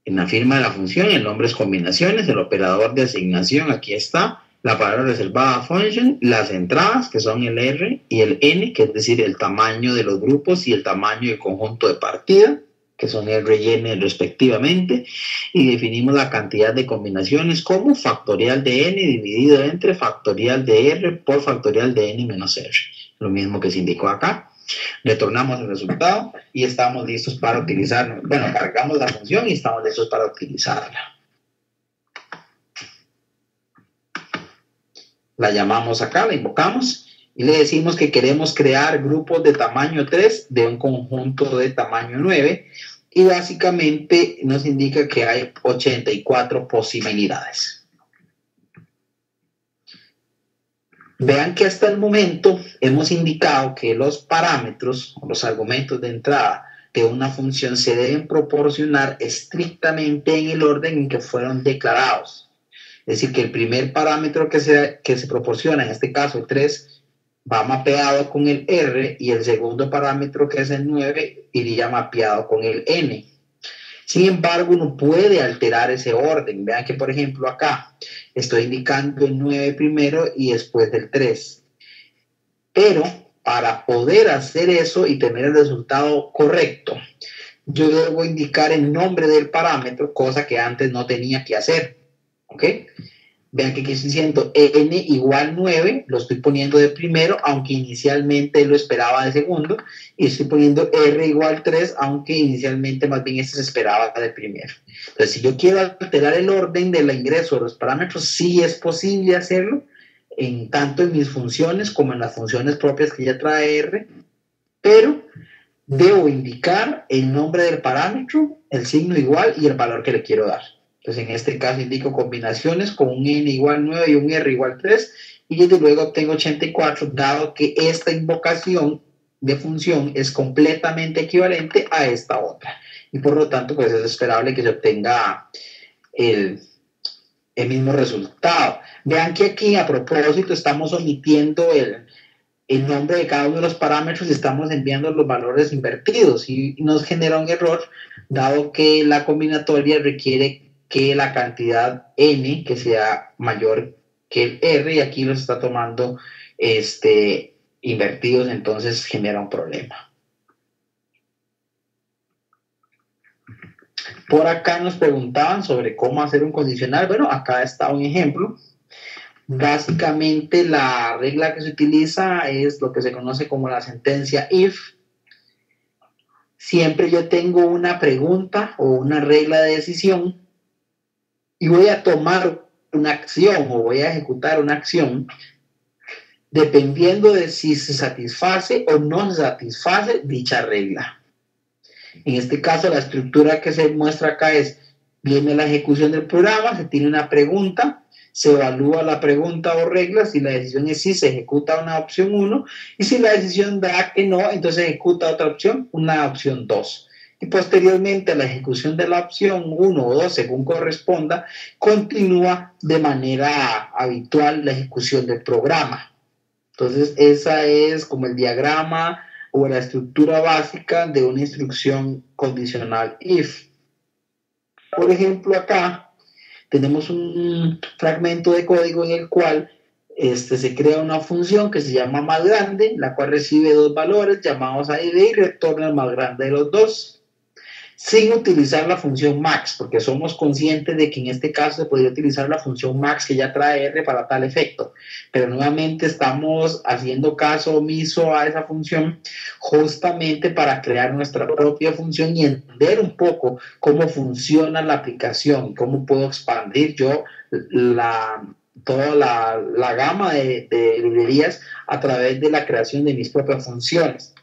en la firma de la función. El nombre es combinaciones, el operador de asignación, aquí está, la palabra reservada function, las entradas que son el R y el N, que es decir, el tamaño de los grupos y el tamaño del conjunto de partida, que son R y N respectivamente, y definimos la cantidad de combinaciones como factorial de N dividido entre factorial de R por factorial de N menos R, lo mismo que se indicó acá. Retornamos el resultado y estamos listos para utilizarlo. Bueno, cargamos la función y estamos listos para utilizarla. La llamamos acá, la invocamos y le decimos que queremos crear grupos de tamaño 3 de un conjunto de tamaño 9 y básicamente nos indica que hay 84 posibilidades. Vean que hasta el momento hemos indicado que los parámetros, los argumentos de entrada de una función se deben proporcionar estrictamente en el orden en que fueron declarados. Es decir, que el primer parámetro que se proporciona, en este caso el 3, va mapeado con el R y el segundo parámetro, que es el 9, iría mapeado con el N. Sin embargo, uno puede alterar ese orden. Vean que, por ejemplo, acá estoy indicando el 9 primero y después del 3. Pero para poder hacer eso y tener el resultado correcto, yo debo indicar el nombre del parámetro, cosa que antes no tenía que hacer. ¿Ok? Vean que aquí estoy diciendo n igual 9, lo estoy poniendo de primero, aunque inicialmente lo esperaba de segundo, y estoy poniendo r igual 3, aunque inicialmente más bien este se esperaba de primero. Entonces, si yo quiero alterar el orden del ingreso de los parámetros, sí es posible hacerlo, tanto en mis funciones como en las funciones propias que ya trae R, pero debo indicar el nombre del parámetro, el signo igual y el valor que le quiero dar. Entonces, en este caso indico combinaciones con un n igual 9 y un r igual 3, y desde luego obtengo 84, dado que esta invocación de función es completamente equivalente a esta otra. Y por lo tanto, pues es esperable que se obtenga el mismo resultado. Vean que aquí, a propósito, estamos omitiendo el nombre de cada uno de los parámetros y estamos enviando los valores invertidos, y nos genera un error, dado que la combinatoria requiere que la cantidad n, que sea mayor que el r, y aquí los está tomando invertidos, entonces genera un problema. Por acá nos preguntaban sobre cómo hacer un condicional. Bueno, acá está un ejemplo. Básicamente la regla que se utiliza es lo que se conoce como la sentencia if. Siempre yo tengo una pregunta o una regla de decisión y voy a tomar una acción o voy a ejecutar una acción dependiendo de si se satisface o no se satisface dicha regla. En este caso, la estructura que se muestra acá es, viene la ejecución del programa, se tiene una pregunta, se evalúa la pregunta o regla, si la decisión es sí, se ejecuta una opción 1, y si la decisión da que no, entonces ejecuta otra opción, una opción 2. Y posteriormente a la ejecución de la opción 1 o 2, según corresponda, continúa de manera habitual la ejecución del programa. Entonces, esa es como el diagrama o la estructura básica de una instrucción condicional if. Por ejemplo, acá tenemos un fragmento de código en el cual se crea una función que se llama más grande, la cual recibe dos valores llamados a y b y retorna el más grande de los dos. sin utilizar la función max, porque somos conscientes de que en este caso se podría utilizar la función max que ya trae R para tal efecto, pero nuevamente estamos haciendo caso omiso a esa función justamente para crear nuestra propia función y entender un poco cómo funciona la aplicación y cómo puedo expandir yo toda la gama de librerías a través de la creación de mis propias funciones.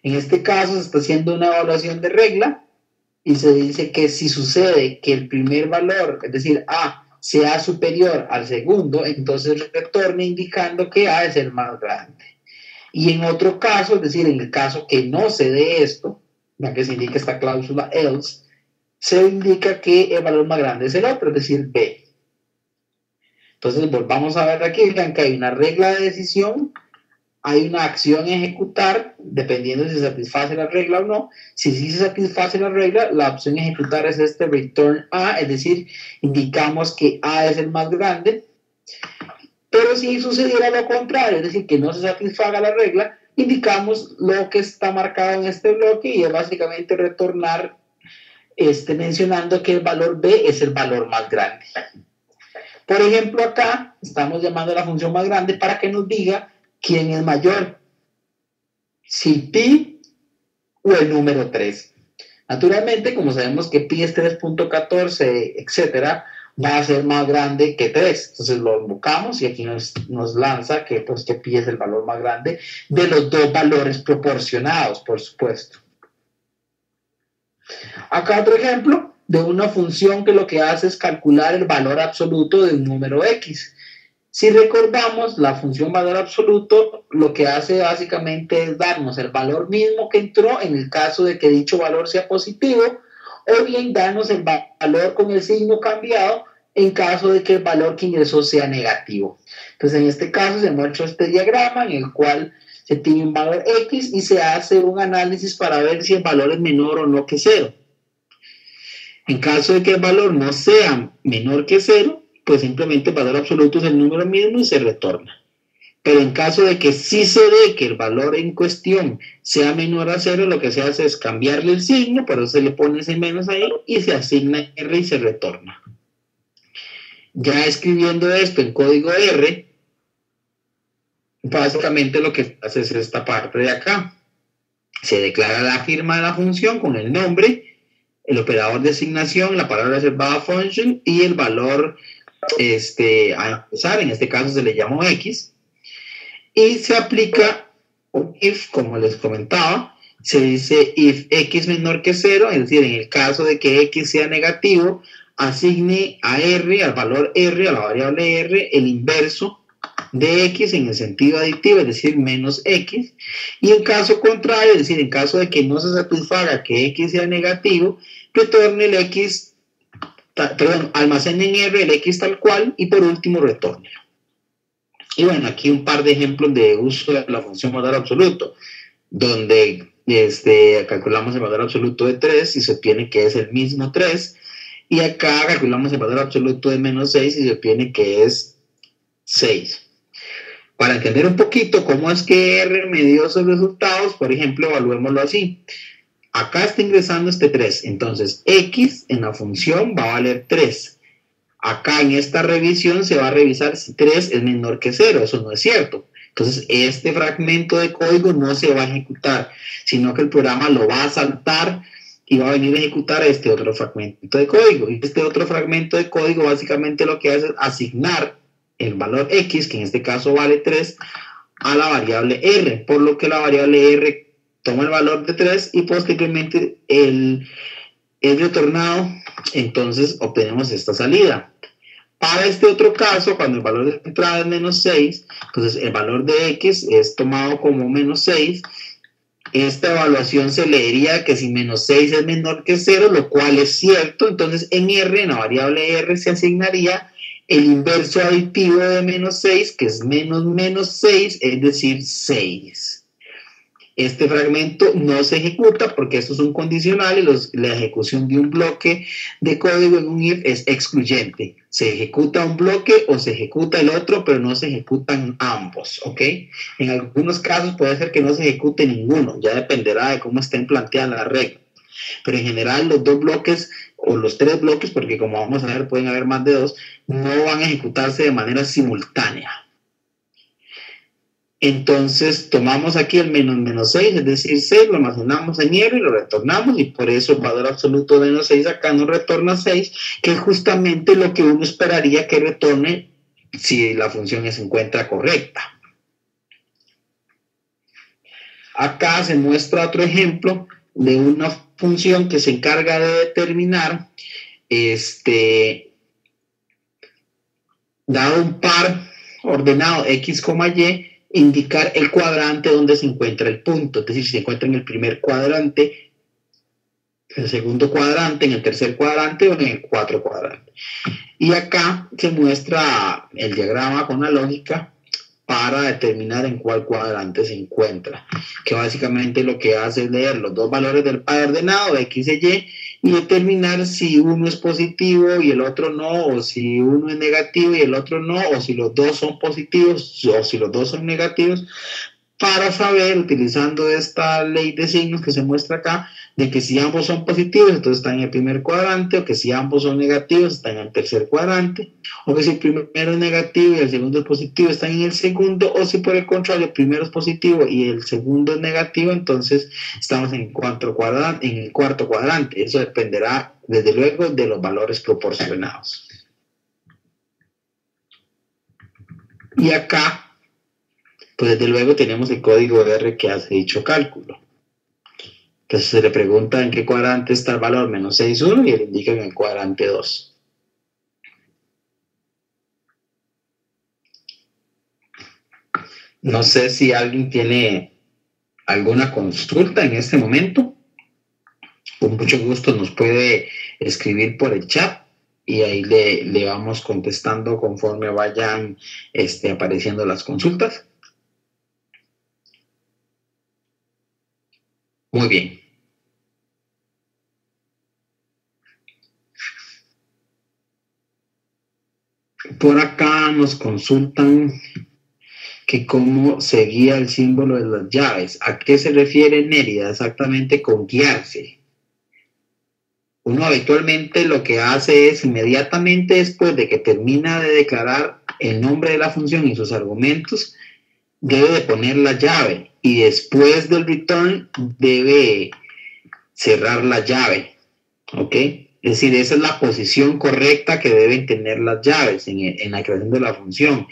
En este caso se está haciendo una evaluación de regla y se dice que si sucede que el primer valor, es decir, A, sea superior al segundo, entonces retorna indicando que A es el más grande. Y en otro caso, es decir, en el caso que no se dé esto, ya que se indica esta cláusula else, se indica que el valor más grande es el otro, es decir, B. Entonces, volvamos a ver aquí, vean que hay una regla de decisión, hay una acción a ejecutar, dependiendo de si se satisface la regla o no. Si sí se satisface la regla, la opción a ejecutar es este return A, es decir, indicamos que A es el más grande. Pero si sucediera lo contrario, es decir, que no se satisfaga la regla, indicamos lo que está marcado en este bloque y es básicamente retornar mencionando que el valor B es el valor más grande. Por ejemplo, acá estamos llamando a la función más grande para que nos diga quién es mayor, si pi o el número 3. Naturalmente, como sabemos que pi es 3.14, etcétera, va a ser más grande que 3. Entonces lo invocamos y aquí nos lanza que, pues, que pi es el valor más grande de los dos valores proporcionados, por supuesto. Acá otro ejemplo de una función que lo que hace es calcular el valor absoluto de un número x. Si recordamos, la función valor absoluto lo que hace básicamente es darnos el valor mismo que entró en el caso de que dicho valor sea positivo, o bien darnos el valor con el signo cambiado en caso de que el valor que ingresó sea negativo. Entonces, en este caso se muestra este diagrama en el cual se tiene un valor x y se hace un análisis para ver si el valor es menor o no que 0. En caso de que el valor no sea menor que 0, pues simplemente el valor absoluto es el número mismo y se retorna. Pero en caso de que sí se dé que el valor en cuestión sea menor a 0, lo que se hace es cambiarle el signo, por eso se le pone ese menos ahí y se asigna R y se retorna. Ya escribiendo esto en código R, básicamente lo que hace es esta parte de acá. Se declara la firma de la función con el nombre, el operador de asignación, la palabra reservada function y el valor a empezar, en este caso se le llamó x, y se aplica un if, como les comentaba, se dice if x menor que 0, es decir, en el caso de que x sea negativo, asigne a r, al valor r, a la variable r, el inverso de x en el sentido aditivo, es decir, menos x, y en caso contrario, es decir, en caso de que no se satisfaga que x sea negativo, retorne el x, almacene en R el X tal cual y por último retorne. Y bueno, aquí un par de ejemplos de uso de la función valor absoluto, donde calculamos el valor absoluto de 3 y se obtiene que es el mismo 3, y acá calculamos el valor absoluto de menos 6 y se obtiene que es 6. Para entender un poquito cómo es que R me dio esos resultados, por ejemplo, evaluémoslo así. Acá está ingresando este 3, entonces x en la función va a valer 3. Acá en esta revisión se va a revisar si 3 es menor que 0, eso no es cierto. Entonces este fragmento de código no se va a ejecutar, sino que el programa lo va a saltar y va a venir a ejecutar este otro fragmento de código. Y este otro fragmento de código básicamente lo que hace es asignar el valor x, que en este caso vale 3, a la variable r, por lo que la variable r toma el valor de 3 y posteriormente el retornado, entonces obtenemos esta salida. Para este otro caso, cuando el valor de entrada es menos 6, entonces el valor de x es tomado como menos 6. Esta evaluación se leería que si menos 6 es menor que 0, lo cual es cierto, entonces en R, en la variable R, se asignaría el inverso aditivo de menos 6, que es menos 6, es decir, 6. Este fragmento no se ejecuta porque esto es un condicional y la ejecución de un bloque de código en un if es excluyente. Se ejecuta un bloque o se ejecuta el otro, pero no se ejecutan ambos, ¿ok? En algunos casos puede ser que no se ejecute ninguno, ya dependerá de cómo estén planteadas las reglas. pero en general los dos bloques o los tres bloques, porque como vamos a ver pueden haber más de dos, no van a ejecutarse de manera simultánea. Entonces tomamos aquí el menos 6, es decir, 6, lo almacenamos en hierro y lo retornamos, y por eso el valor absoluto de menos 6 acá nos retorna 6, que es justamente lo que uno esperaría que retorne si la función se encuentra correcta. Acá se muestra otro ejemplo de una función que se encarga de determinar, dado un par ordenado x, y, indicar el cuadrante donde se encuentra el punto, es decir, si se encuentra en el primer cuadrante, en el segundo cuadrante, en el tercer cuadrante o en el cuarto cuadrante. Y acá se muestra el diagrama con la lógica para determinar en cuál cuadrante se encuentra, que básicamente lo que hace es leer los dos valores del par ordenado, x e y determinar si uno es positivo y el otro no, o si uno es negativo y el otro no, o si los dos son positivos o si los dos son negativos, para saber, utilizando esta ley de signos que se muestra acá, de que si ambos son positivos, entonces están en el primer cuadrante, o que si ambos son negativos, están en el tercer cuadrante, o que si el primero es negativo y el segundo es positivo, están en el segundo, o si por el contrario el primero es positivo y el segundo es negativo, entonces estamos en el cuarto cuadrante. Eso dependerá, desde luego, de los valores proporcionados. Y acá, pues desde luego tenemos el código R que hace dicho cálculo. Entonces se le pregunta en qué cuadrante está el valor menos 6, 1 y él indica en el cuadrante 2. No sé si alguien tiene alguna consulta en este momento. Con mucho gusto nos puede escribir por el chat y ahí le vamos contestando conforme vayan apareciendo las consultas. Muy bien. Por acá nos consultan que cómo se guía el símbolo de las llaves. ¿A qué se refiere Nérida exactamente con guiarse? Uno habitualmente lo que hace es inmediatamente después de que termina de declarar el nombre de la función y sus argumentos, debe de poner la llave y después del return debe cerrar la llave, ¿ok? Es decir, esa es la posición correcta que deben tener las llaves en la creación de la función.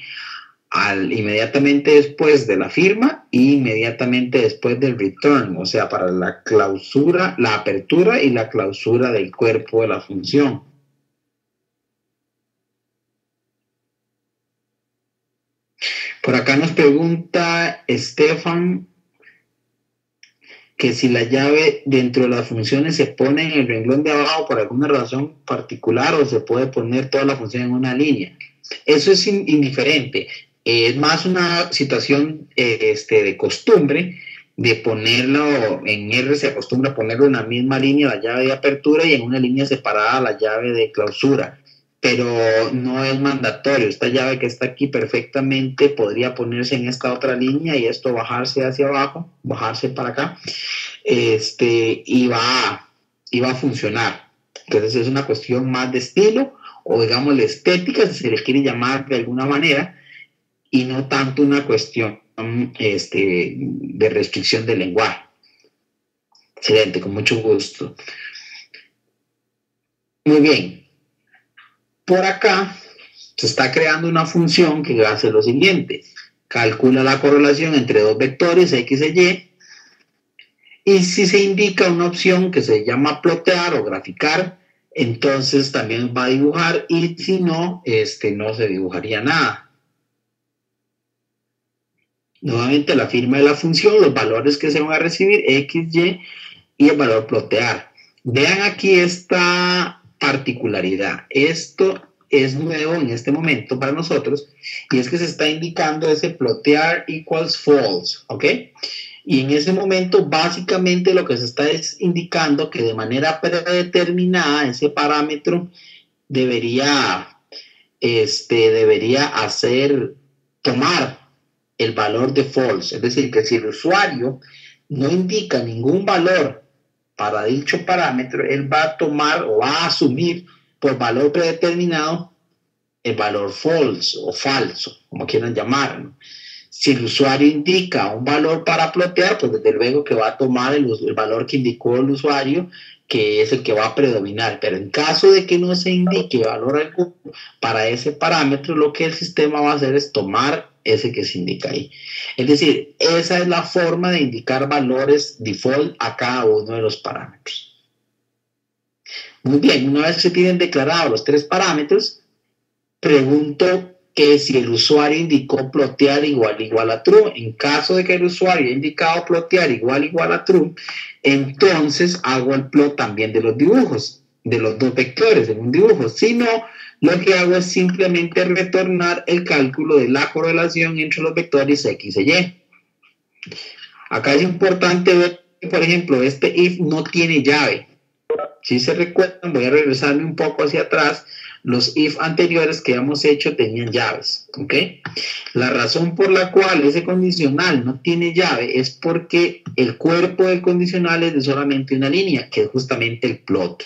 Inmediatamente después de la firma e inmediatamente después del return, o sea, para la clausura, la apertura y la clausura del cuerpo de la función. Por acá nos pregunta Estefan que si la llave dentro de las funciones se pone en el renglón de abajo por alguna razón particular o se puede poner toda la función en una línea. Eso es indiferente. Es más una situación de costumbre de ponerlo en R, se acostumbra a ponerlo en la misma línea la llave de apertura y en una línea separada la llave de clausura, pero no es mandatorio. Esta llave que está aquí perfectamente podría ponerse en esta otra línea y esto bajarse hacia abajo, bajarse para acá, y va a funcionar. Entonces es una cuestión más de estilo o digamos de estética, si se le quiere llamar de alguna manera, y no tanto una cuestión de restricción del lenguaje. Excelente, con mucho gusto. Muy bien. Por acá se está creando una función que hace lo siguiente. Calcula la correlación entre dos vectores X e Y si se indica una opción que se llama plotear o graficar, entonces también va a dibujar, y si no, no se dibujaría nada. Nuevamente la firma de la función, los valores que se van a recibir, X, y el valor plotear. Vean aquí esta particularidad. Esto es nuevo en este momento para nosotros, y es que se está indicando ese plotear equals false, ¿ok? Y en ese momento básicamente lo que se está es indicando que de manera predeterminada ese parámetro debería tomar el valor de false, es decir, que si el usuario no indica ningún valor para dicho parámetro, él va a tomar o va a asumir por valor predeterminado el valor false o falso, como quieran llamarlo. Si el usuario indica un valor para plotear, pues desde luego que va a tomar el valor que indicó el usuario, que es el que va a predominar. Pero en caso de que no se indique valor alguno para ese parámetro, lo que el sistema va a hacer es tomar ese que se indica ahí. Es decir, esa es la forma de indicar valores default a cada uno de los parámetros. Muy bien, una vez que se tienen declarados los tres parámetros, pregunto que si el usuario indicó plotear igual a true. En caso de que el usuario haya indicado plotear igual a true, entonces hago el plot también de los dibujos, de los dos vectores en un dibujo. Si no, lo que hago es simplemente retornar el cálculo de la correlación entre los vectores X y Y. Acá es importante ver que, por ejemplo, este if no tiene llave. Si se recuerdan, voy a regresarme un poco hacia atrás. Los if anteriores que hemos hecho tenían llaves, ¿ok? La razón por la cual ese condicional no tiene llave es porque el cuerpo del condicional es de solamente una línea, que es justamente el plot.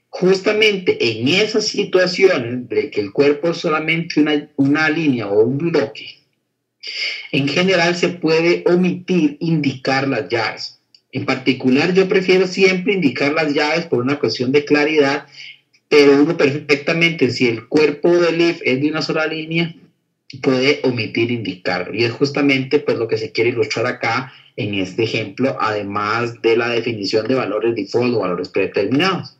Justamente en esas situaciones de que el cuerpo es solamente una línea o un bloque, en general se puede omitir indicar las llaves. En particular, yo prefiero siempre indicar las llaves por una cuestión de claridad, pero uno perfectamente, si el cuerpo del if es de una sola línea, puede omitir indicarlo. Y es justamente pues lo que se quiere ilustrar acá en este ejemplo, además de la definición de valores default o valores predeterminados.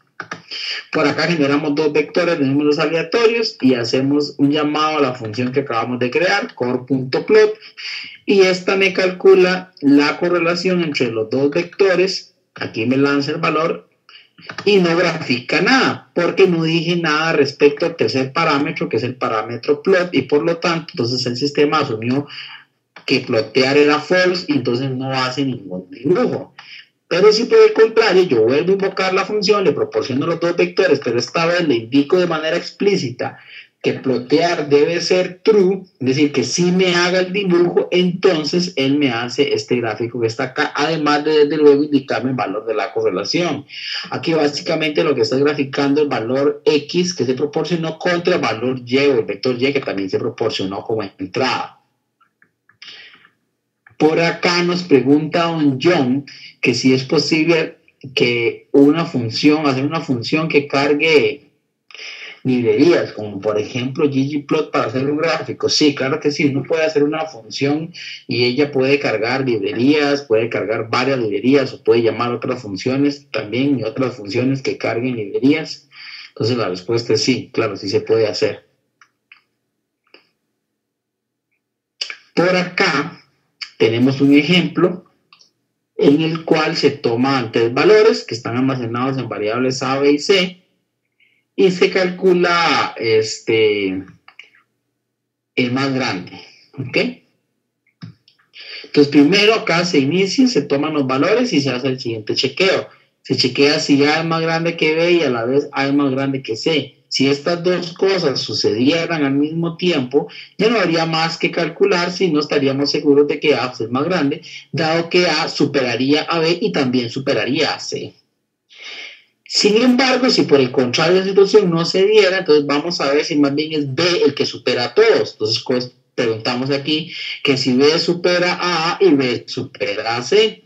Por acá generamos dos vectores de números aleatorios y hacemos un llamado a la función que acabamos de crear, core.plot, y esta me calcula la correlación entre los dos vectores. Aquí me lanza el valor y no grafica nada, porque no dije nada respecto al tercer parámetro, que es el parámetro plot, y por lo tanto, entonces el sistema asumió que plotear era false y entonces no hace ningún dibujo. Pero si por el contrario yo vuelvo a invocar la función, le proporciono los dos vectores, pero esta vez le indico de manera explícita que plotear debe ser true, es decir, que si me haga el dibujo, entonces él me hace este gráfico que está acá, además de desde luego indicarme el valor de la correlación. Aquí básicamente lo que está graficando el valor X que se proporcionó contra el valor Y o el vector Y que también se proporcionó como entrada. Por acá nos pregunta don John que si es posible que hacer una función que cargue librerías, como por ejemplo ggplot para hacer un gráfico. Sí, claro que sí, uno puede hacer una función y ella puede cargar librerías, puede cargar varias librerías o puede llamar otras funciones también y otras funciones que carguen librerías. Entonces la respuesta es sí, claro, sí se puede hacer. Por acá tenemos un ejemplo en el cual se toman tres valores que están almacenados en variables A, B y C y se calcula el más grande, ¿ok? Entonces primero acá se inicia, se toman los valores y se hace el siguiente chequeo. Se chequea si A es más grande que B y a la vez A es más grande que C. Si estas dos cosas sucedieran al mismo tiempo, ya no habría más que calcular si no estaríamos seguros de que A es más grande, dado que A superaría a B y también superaría a C. Sin embargo, si por el contrario la situación no se diera, entonces vamos a ver si más bien es B el que supera a todos. Entonces pues, preguntamos aquí que si B supera a A y B supera a C.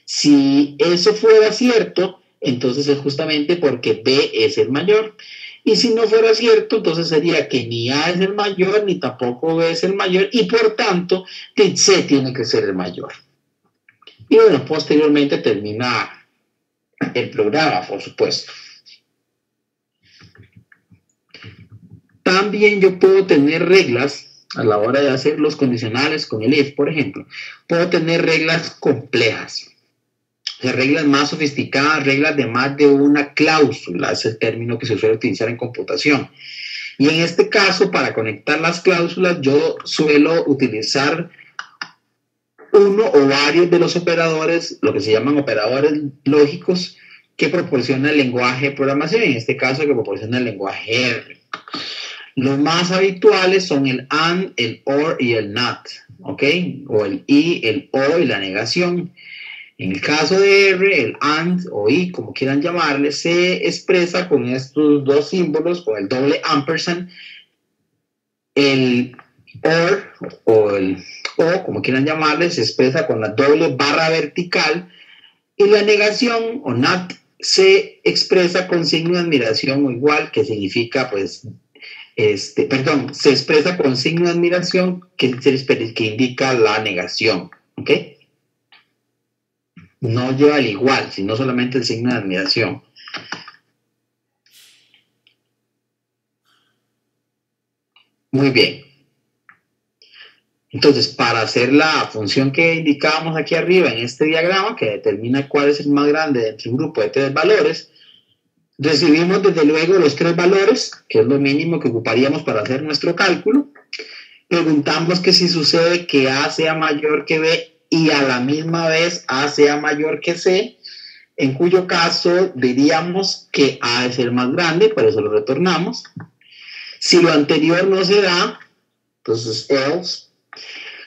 Si eso fuera cierto, entonces es justamente porque B es el mayor. Y si no fuera cierto, entonces sería que ni A es el mayor, ni tampoco B es el mayor, y por tanto, C tiene que ser el mayor. Y bueno, posteriormente termina el programa, por supuesto. También yo puedo tener reglas a la hora de hacer los condicionales con el if, por ejemplo. Puedo tener reglas complejas. O sea, reglas más sofisticadas, reglas de más de una cláusula, es el término que se suele utilizar en computación. Y en este caso, para conectar las cláusulas, yo suelo utilizar uno o varios de los operadores, lo que se llaman operadores lógicos, que proporciona el lenguaje de programación, en este caso que proporciona el lenguaje R. Los más habituales son el AND, el OR y el NOT, ¿ok? O el y, el o y la negación. En el caso de R, el AND o I, como quieran llamarle, se expresa con estos dos símbolos, con el doble ampersand, el OR o el O, como quieran llamarle, se expresa con la doble barra vertical, y la negación o NOT se expresa con signo de admiración o igual, que significa, pues, se expresa con signo de admiración que indica la negación, ¿ok? No lleva el igual, sino solamente el signo de admiración. Muy bien. Entonces, para hacer la función que indicábamos aquí arriba en este diagrama, que determina cuál es el más grande entre un grupo de 3 valores, recibimos desde luego los 3 valores, que es lo mínimo que ocuparíamos para hacer nuestro cálculo. Preguntamos que si sucede que A sea mayor que B y a la misma vez A sea mayor que C, en cuyo caso diríamos que A es el más grande, por eso lo retornamos. Si lo anterior no se da, entonces else,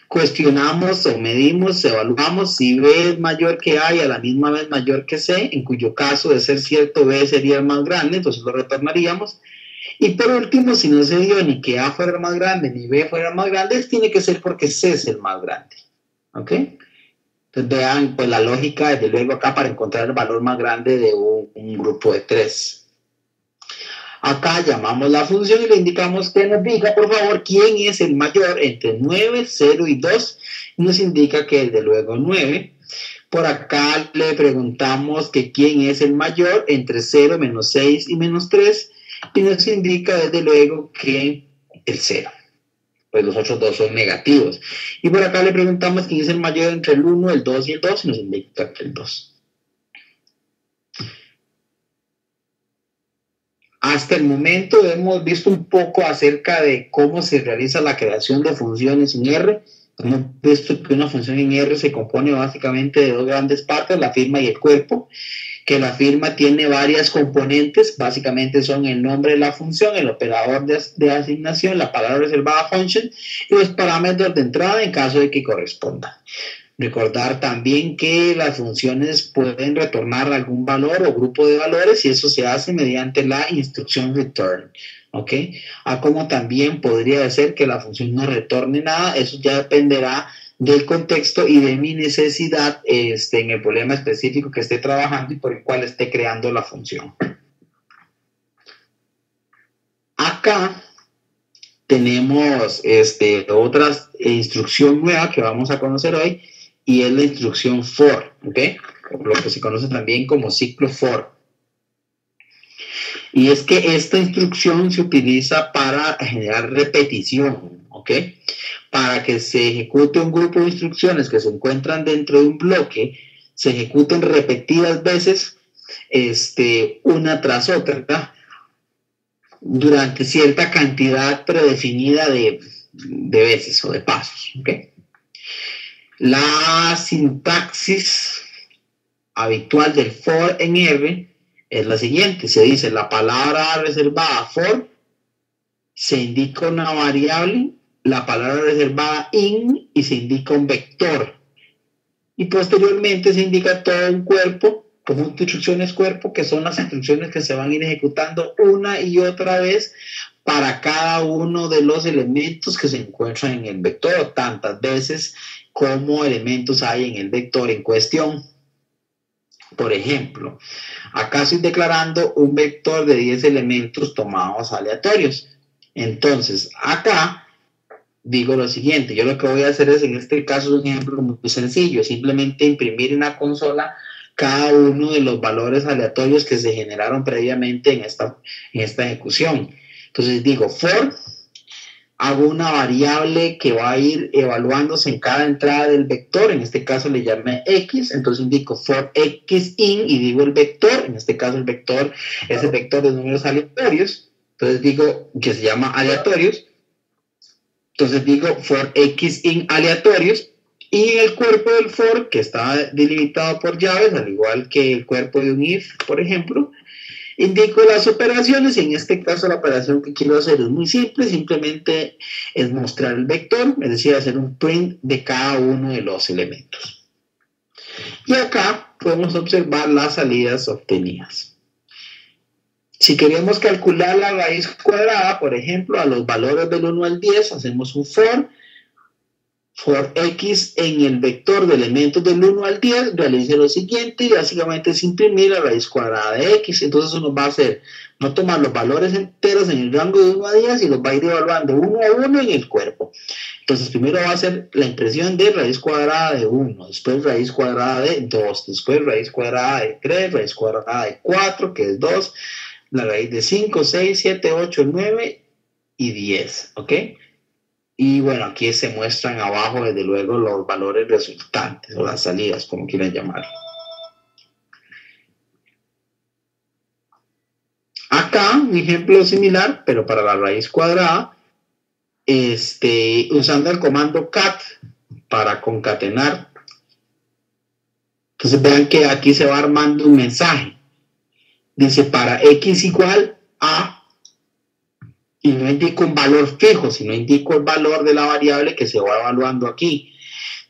cuestionamos o medimos, evaluamos si B es mayor que A y a la misma vez mayor que C, en cuyo caso, de ser cierto, B sería el más grande, entonces lo retornaríamos. Y por último, si no se dio ni que A fuera el más grande ni B fuera el más grande, tiene que ser porque C es el más grande. ¿Ok? Entonces vean pues la lógica, desde luego acá, para encontrar el valor más grande de un grupo de 3. Acá llamamos la función y le indicamos que nos diga, por favor, quién es el mayor entre 9, 0 y 2. Y nos indica que desde luego 9. Por acá le preguntamos que quién es el mayor entre 0, menos 6 y menos 3. Y nos indica desde luego que el 0. Pues los otros dos son negativos. Y por acá le preguntamos quién es el mayor entre el 1, el 2 y el 2. Y nos indica que el 2. Hasta el momento hemos visto un poco acerca de cómo se realiza la creación de funciones en R. Hemos visto que una función en R se compone básicamente de 2 grandes partes, la firma y el cuerpo, que la firma tiene varias componentes, básicamente son el nombre de la función, el operador de asignación, la palabra reservada function y los parámetros de entrada en caso de que corresponda. Recordar también que las funciones pueden retornar algún valor o grupo de valores y eso se hace mediante la instrucción return. ¿Ok? Como también podría ser que la función no retorne nada, eso ya dependerá del contexto y de mi necesidad en el problema específico que esté trabajando y por el cual esté creando la función. Acá tenemos otra instrucción nueva que vamos a conocer hoy y es la instrucción for, ¿ok? Lo que se conoce también como ciclo for. Y es que esta instrucción se utiliza para generar repetición, ¿ok? Para que se ejecute un grupo de instrucciones que se encuentran dentro de un bloque, se ejecuten repetidas veces, una tras otra, ¿verdad? Durante cierta cantidad predefinida de veces o de pasos, ¿ok? La sintaxis habitual del for en R es la siguiente. Se dice la palabra reservada for, se indica una variable, la palabra reservada in y se indica un vector. Y posteriormente se indica todo un cuerpo, conjunto de instrucciones cuerpo, que son las instrucciones que se van a ir ejecutando una y otra vez para cada uno de los elementos que se encuentran en el vector, tantas veces como elementos hay en el vector en cuestión. Por ejemplo, acá estoy declarando un vector de 10 elementos tomados aleatorios. Entonces, acá digo lo siguiente, yo lo que voy a hacer es, en este caso, un ejemplo muy sencillo, simplemente imprimir en la consola cada uno de los valores aleatorios que se generaron previamente en esta ejecución. Entonces digo, for, hago una variable que va a ir evaluándose en cada entrada del vector, en este caso le llamé x, entonces indico for x in y digo el vector, en este caso el vector es el vector de números aleatorios, entonces digo que se llama aleatorios, entonces digo for x in aleatorios, y en el cuerpo del for, que está delimitado por llaves, al igual que el cuerpo de un if, por ejemplo, indico las operaciones y en este caso la operación que quiero hacer es muy simple, simplemente es mostrar el vector, es decir, hacer un print de cada uno de los elementos. Y acá podemos observar las salidas obtenidas. Si queremos calcular la raíz cuadrada, por ejemplo, a los valores del 1 al 10, hacemos un for x en el vector de elementos del 1 al 10, realice lo siguiente y básicamente es imprimir la raíz cuadrada de x. Entonces eso nos va a hacer no tomar los valores enteros en el rango de 1 a 10 y los va a ir evaluando uno a uno en el cuerpo. Entonces primero va a ser la impresión de raíz cuadrada de 1, después raíz cuadrada de 2, después raíz cuadrada de 3, raíz cuadrada de 4, que es 2, la raíz de 5, 6, 7, 8, 9 y 10, ¿ok? Y bueno, aquí se muestran abajo, desde luego, los valores resultantes o las salidas, como quieran llamarlo. Acá, un ejemplo similar, pero para la raíz cuadrada, usando el comando cat para concatenar. Entonces vean que aquí se va armando un mensaje. Dice para x igual a, y no indico un valor fijo, sino indico el valor de la variable que se va evaluando aquí.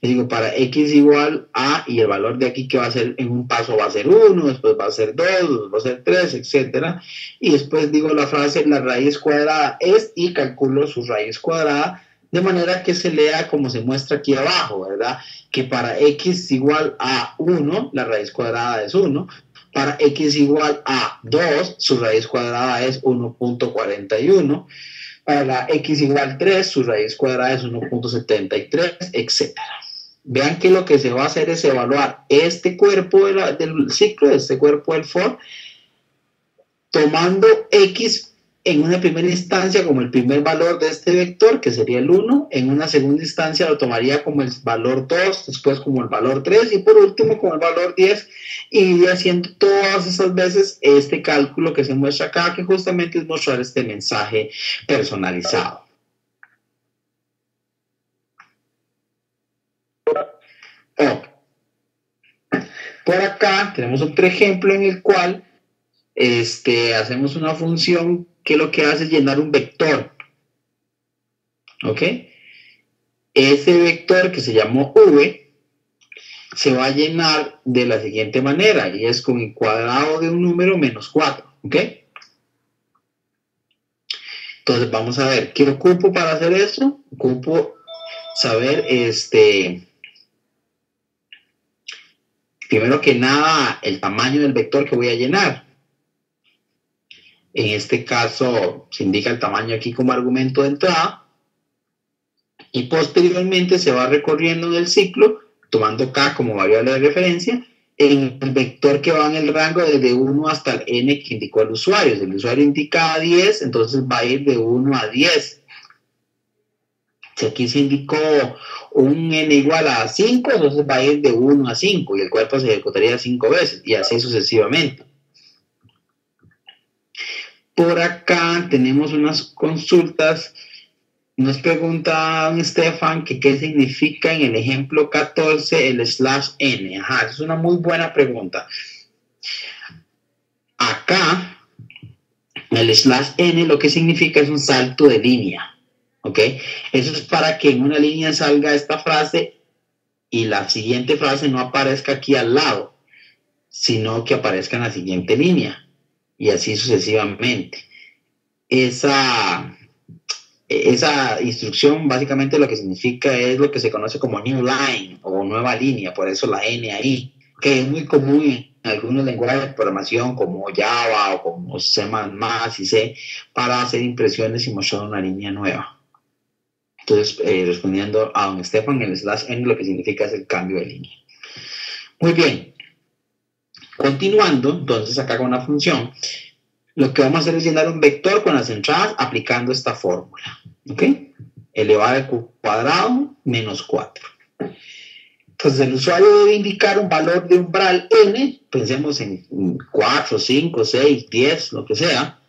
Le digo para x igual a, y el valor de aquí que va a ser en un paso va a ser 1, después va a ser 2, después va a ser 3, etc. Y después digo la frase, la raíz cuadrada es, y calculo su raíz cuadrada, de manera que se lea como se muestra aquí abajo, ¿verdad? Que para x igual a 1, la raíz cuadrada es 1. Para x igual a 2, su raíz cuadrada es 1.41. Para la x igual a 3, su raíz cuadrada es 1.73, etc. Vean que lo que se va a hacer es evaluar este cuerpo del ciclo, este cuerpo del for, tomando x en una primera instancia como el primer valor de este vector, que sería el 1, en una segunda instancia lo tomaría como el valor 2, después como el valor 3 y por último como el valor 10, y iría haciendo todas esas veces este cálculo que se muestra acá, que justamente es mostrar este mensaje personalizado. Oh. Por acá tenemos otro ejemplo en el cual hacemos una función que lo que hace es llenar un vector. ¿Ok? Ese vector que se llamó v se va a llenar de la siguiente manera, y es con el cuadrado de un número menos 4. ¿Ok? Entonces vamos a ver, ¿qué ocupo para hacer eso? Ocupo saber, primero que nada, el tamaño del vector que voy a llenar. En este caso se indica el tamaño aquí como argumento de entrada y posteriormente se va recorriendo en el ciclo tomando k como variable de referencia en el vector que va en el rango desde 1 hasta el n que indicó el usuario. Si el usuario indica 10, entonces va a ir de 1 a 10. Si aquí se indicó un n igual a 5, entonces va a ir de 1 a 5 y el cuerpo se ejecutaría 5 veces y así sucesivamente. Por acá tenemos unas consultas. Nos pregunta Stefan que qué significa en el ejemplo 14 el /n. Ajá, es una muy buena pregunta. Acá, el /n lo que significa es un salto de línea. ¿Ok? Eso es para que en una línea salga esta frase y la siguiente frase no aparezca aquí al lado, sino que aparezca en la siguiente línea. Y así sucesivamente. Esa instrucción básicamente lo que significa es lo que se conoce como new line o nueva línea, por eso la N ahí, que es muy común en algunos lenguajes de programación como Java o como C++ y C para hacer impresiones y mostrar una línea nueva. Entonces, respondiendo a don Stefan, el /n lo que significa es el cambio de línea. Muy bien. Continuando, entonces acá con la función, lo que vamos a hacer es llenar un vector con las entradas aplicando esta fórmula. ¿Ok? Elevado al cuadrado menos 4. Entonces el usuario debe indicar un valor de umbral n, pensemos en 4, 5, 6, 10, lo que sea,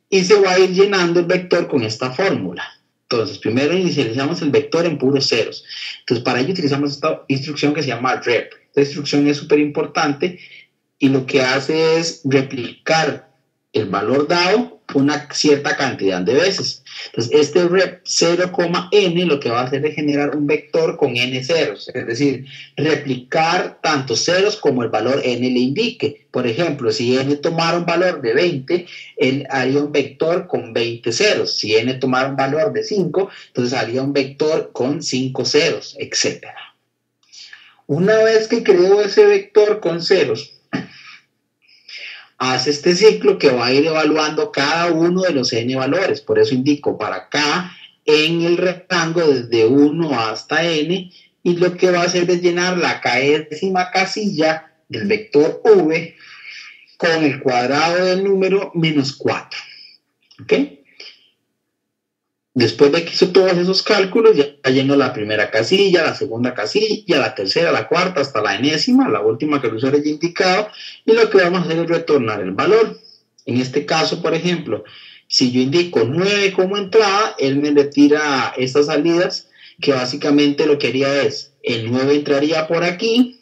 y se va a ir llenando el vector con esta fórmula. Entonces primero inicializamos el vector en puros ceros. Entonces para ello utilizamos esta instrucción que se llama rep. Esta instrucción es súper importante y lo que hace es replicar el valor dado una cierta cantidad de veces. Entonces, este rep 0, n lo que va a hacer es generar un vector con n ceros, es decir, replicar tanto ceros como el valor n le indique. Por ejemplo, si n tomara un valor de 20, él haría un vector con 20 ceros. Si n tomara un valor de 5, entonces haría un vector con 5 ceros, etc. Una vez que creo ese vector con ceros, hace este ciclo que va a ir evaluando cada uno de los n valores. Por eso indico para k en el rango desde 1 hasta n, y lo que va a hacer es llenar la késima casilla del vector v con el cuadrado del número menos 4. ¿Ok? Después de que hizo todos esos cálculos, ya lleno la primera casilla, la segunda casilla, la tercera, la cuarta, hasta la enésima, la última que el usuario haya indicado, y lo que vamos a hacer es retornar el valor. En este caso, por ejemplo, si yo indico 9 como entrada, él me retira estas salidas, que básicamente lo que haría es, el 9 entraría por aquí,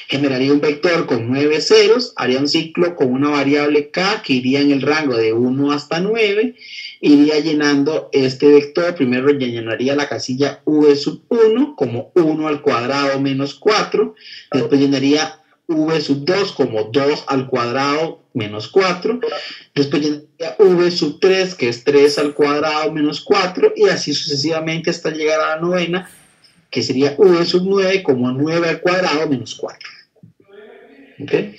generaría un vector con 9 ceros, haría un ciclo con una variable k que iría en el rango de 1 hasta 9, iría llenando este vector. Primero llenaría la casilla v sub 1 como 1 al cuadrado menos 4, después llenaría v sub 2 como 2 al cuadrado menos 4, después llenaría v sub 3 que es 3 al cuadrado menos 4, y así sucesivamente hasta llegar a la novena, que sería v sub 9 como 9 al cuadrado menos 4. ¿Okay?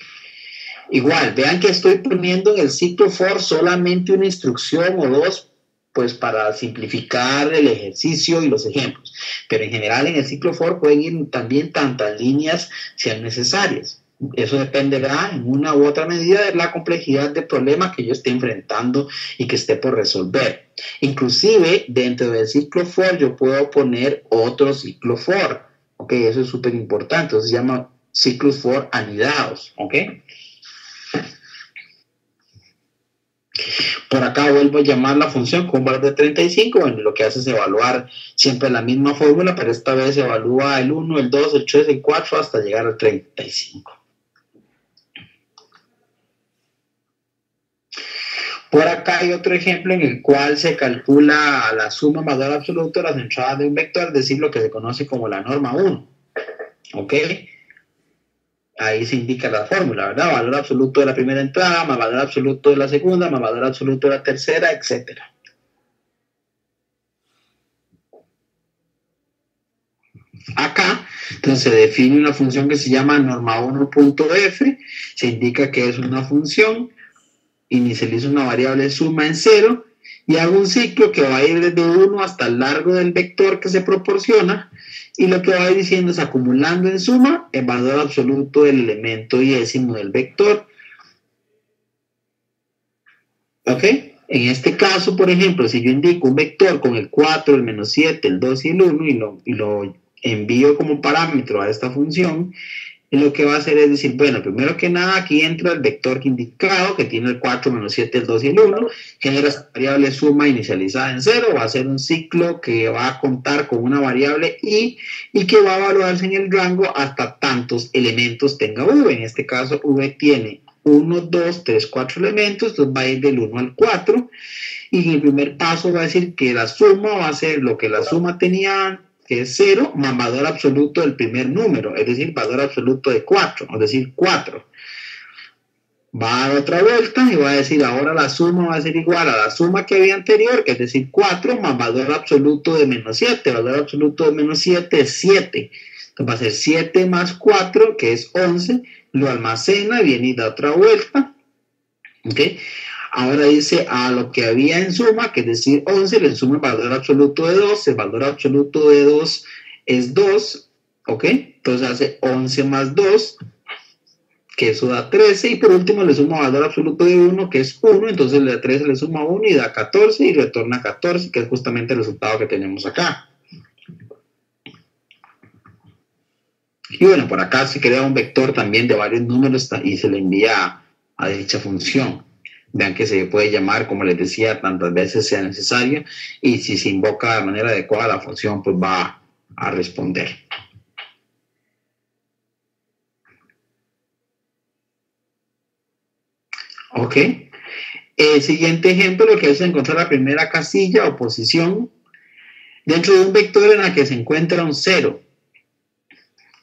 Igual, vean que estoy poniendo en el ciclo for solamente una instrucción o dos, pues para simplificar el ejercicio y los ejemplos. Pero en general en el ciclo for pueden ir también tantas líneas sean necesarias. Eso dependerá en una u otra medida de la complejidad del problema que yo esté enfrentando y que esté por resolver. Inclusive dentro del ciclo for yo puedo poner otro ciclo for. ¿Ok? Eso es súper importante. Eso se llama ciclos for anidados. ¿Ok? Por acá vuelvo a llamar la función con un valor de 35. Bueno, lo que hace es evaluar siempre la misma fórmula, pero esta vez evalúa el 1, el 2, el 3, el 4 hasta llegar al 35. Por acá hay otro ejemplo en el cual se calcula la suma más valor absoluto de las entradas de un vector, es decir, lo que se conoce como la norma 1. ¿Ok? Ahí se indica la fórmula, ¿verdad? Valor absoluto de la primera entrada, más valor absoluto de la segunda, más valor absoluto de la tercera, etc. Acá, entonces se define una función que se llama norma1.f, se indica que es una función, inicializo una variable suma en 0 y hago un ciclo que va a ir desde 1 hasta el largo del vector que se proporciona, y lo que va a ir diciendo es acumulando en suma el valor absoluto del elemento y décimo del vector. ¿Ok? En este caso, por ejemplo, si yo indico un vector con el 4, el menos 7, el 2 y el 1 y lo envío como parámetro a esta función, y lo que va a hacer es decir, bueno, primero que nada aquí entra el vector que indicado, que tiene el 4, menos 7, el 2 y el 1, genera esta variable suma inicializada en 0, va a ser un ciclo que va a contar con una variable y que va a evaluarse en el rango hasta tantos elementos tenga v. En este caso v tiene 1, 2, 3, 4 elementos, entonces va a ir del 1 al 4, y en el primer paso va a decir que la suma va a ser lo que la suma tenía, que es 0, más valor absoluto del primer número, es decir, valor absoluto de 4, es decir, 4. Va a dar otra vuelta y va a decir, ahora la suma va a ser igual a la suma que había anterior, que es decir, 4, más valor absoluto de menos 7. Valor absoluto de menos 7 es 7. Entonces va a ser 7 más 4, que es 11, lo almacena, viene y da otra vuelta. ¿Ok? Ahora dice a lo que había en suma, que es decir, 11, le suma el valor absoluto de 2, el valor absoluto de 2 es 2, ¿ok? Entonces hace 11 más 2, que eso da 13, y por último le suma valor absoluto de 1, que es 1, entonces le da 13, le suma 1 y da 14 y retorna 14, que es justamente el resultado que tenemos acá. Y bueno, por acá se crea un vector también de varios números y se le envía a dicha función. Vean que se puede llamar, como les decía, tantas veces sea necesario, y si se invoca de manera adecuada la función, pues va a responder. Ok, El siguiente ejemplo, lo que es encontrar la primera casilla o posición dentro de un vector en la que se encuentra un 0.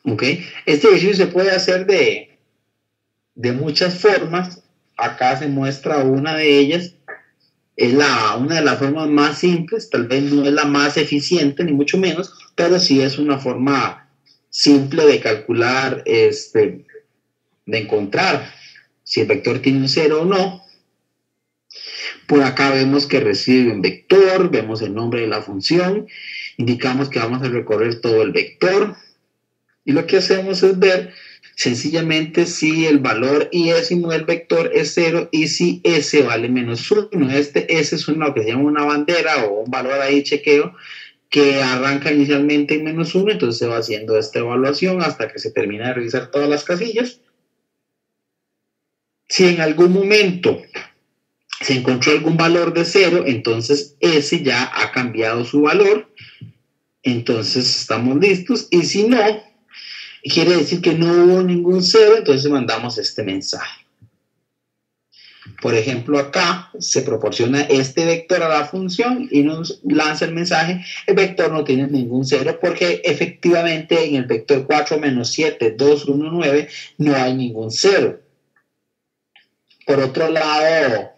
¿Ok? Este ejercicio se puede hacer de muchas formas. Acá se muestra una de ellas. Es una de las formas más simples, tal vez no es la más eficiente, ni mucho menos, pero sí es una forma simple de calcular, de encontrar si el vector tiene un 0 o no. Por acá vemos que recibe un vector, vemos el nombre de la función, indicamos que vamos a recorrer todo el vector, y lo que hacemos es ver sencillamente si el valor iésimo del vector es 0 y si s vale menos 1. Este s es lo que se llama una bandera o un valor ahí chequeo que arranca inicialmente en menos 1, entonces se va haciendo esta evaluación hasta que se termina de revisar todas las casillas. Si en algún momento se encontró algún valor de 0, entonces s ya ha cambiado su valor, entonces estamos listos, y si no, quiere decir que no hubo ningún 0, entonces mandamos este mensaje. Por ejemplo, acá se proporciona este vector a la función y nos lanza el mensaje, el vector no tiene ningún 0 porque efectivamente en el vector 4 menos 7, 2, 1, 9 no hay ningún 0. Por otro lado,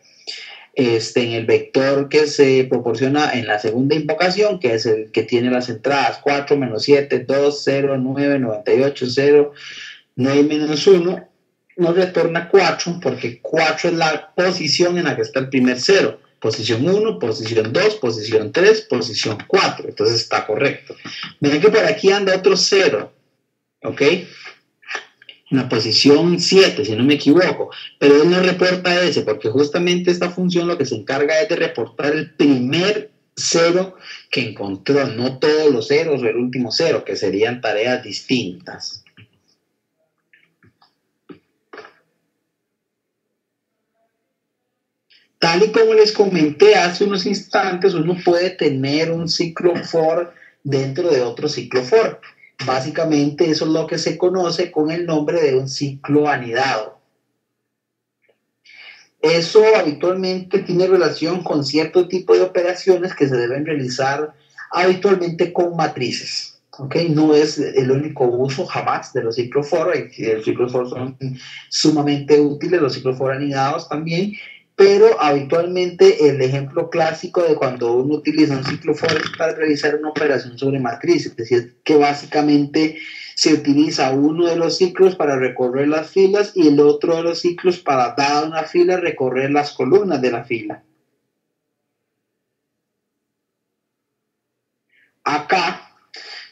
en el vector que se proporciona en la segunda invocación, que es el que tiene las entradas 4 menos 7, 2, 0, 9, 98, 0, 9 menos 1, nos retorna 4 porque 4 es la posición en la que está el primer 0. Posición 1, posición 2, posición 3, posición 4. Entonces está correcto. Miren que por aquí anda otro 0. ¿Ok? En la posición 7, si no me equivoco. Pero él no reporta ese porque justamente esta función lo que se encarga es de reportar el primer 0 que encontró, no todos los ceros o el último 0, que serían tareas distintas. Tal y como les comenté hace unos instantes, uno puede tener un ciclo for dentro de otro ciclo for. Básicamente eso es lo que se conoce con el nombre de un ciclo anidado. Eso habitualmente tiene relación con cierto tipo de operaciones que se deben realizar habitualmente con matrices. ¿Okay? No es el único uso jamás de los ciclos for. Los ciclos for son sumamente útiles, los ciclos for anidados también, pero habitualmente el ejemplo clásico de cuando uno utiliza un ciclo for es para realizar una operación sobre matriz, es decir, que básicamente se utiliza uno de los ciclos para recorrer las filas y el otro de los ciclos para, dada una fila, recorrer las columnas de la fila. Acá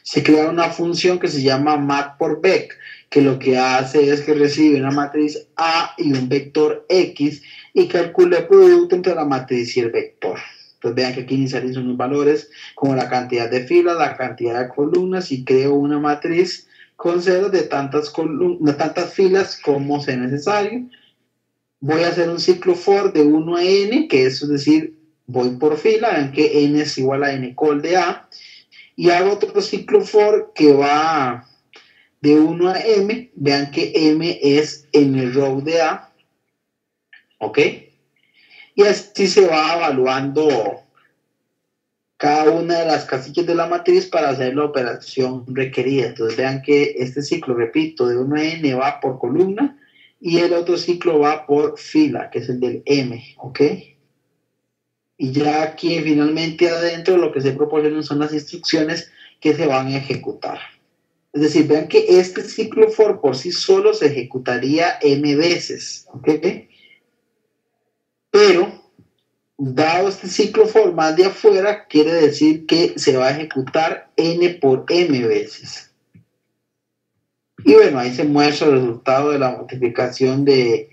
se crea una función que se llama mat por vec, que lo que hace es que recibe una matriz A y un vector X y calcula el producto entre la matriz y el vector. Entonces vean que aquí inicializo unos valores como la cantidad de filas, la cantidad de columnas y creo una matriz con ceros de tantas filas como sea necesario. Voy a hacer un ciclo for de 1 a n, que es decir, voy por fila, vean que n es igual a n col de A, y hago otro ciclo for que va de 1 a m, vean que m es en el row de A, ¿ok? Y así se va evaluando cada una de las casillas de la matriz para hacer la operación requerida. Entonces vean que este ciclo, repito, de 1 a n va por columna y el otro ciclo va por fila, que es el del m, ¿ok? Y ya aquí finalmente adentro lo que se proporcionan son las instrucciones que se van a ejecutar. Es decir, vean que este ciclo for por sí solo se ejecutaría m veces, ¿ok? Pero dado este ciclo for más de afuera, quiere decir que se va a ejecutar n por m veces. Y bueno, ahí se muestra el resultado de la multiplicación de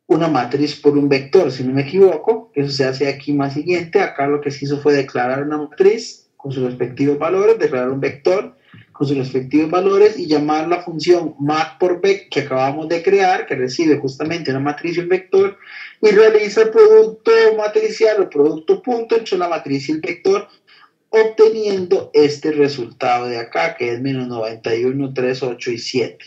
una matriz por un vector, si no me equivoco. Eso se hace aquí más siguiente. Acá lo que se hizo fue declarar una matriz con sus respectivos valores, declarar un vector con sus respectivos valores y llamar la función mat por vec que acabamos de crear, que recibe justamente una matriz y un vector, y realiza el producto matricial, el producto punto entre la matriz y el vector, obteniendo este resultado de acá, que es menos 91, 3, 8 y 7.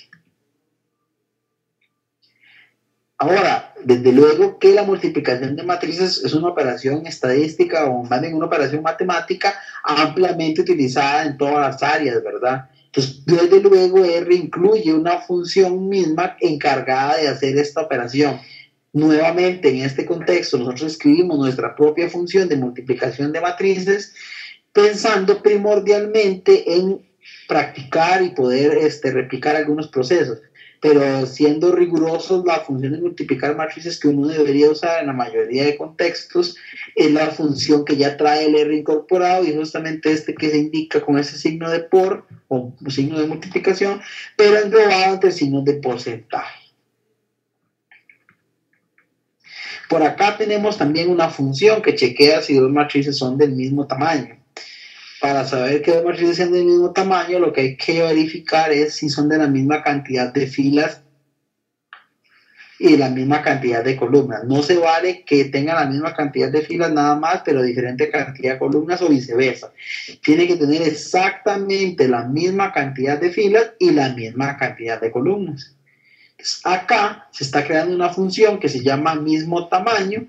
Ahora, desde luego que la multiplicación de matrices es una operación estadística o más bien una operación matemática ampliamente utilizada en todas las áreas, ¿verdad? Entonces, desde luego R incluye una función misma encargada de hacer esta operación. Nuevamente, en este contexto, nosotros escribimos nuestra propia función de multiplicación de matrices pensando primordialmente en practicar y poder replicar algunos procesos, pero siendo rigurosos, la función de multiplicar matrices que uno debería usar en la mayoría de contextos es la función que ya trae el R incorporado y justamente que se indica con ese signo de por o signo de multiplicación, pero englobado entre signos de porcentaje. Por acá tenemos también una función que chequea si dos matrices son del mismo tamaño. Para saber que dos matrices sean del mismo tamaño, lo que hay que verificar es si son de la misma cantidad de filas y la misma cantidad de columnas. No se vale que tengan la misma cantidad de filas nada más, pero diferente cantidad de columnas o viceversa. Tiene que tener exactamente la misma cantidad de filas y la misma cantidad de columnas. Entonces, acá se está creando una función que se llama mismo tamaño,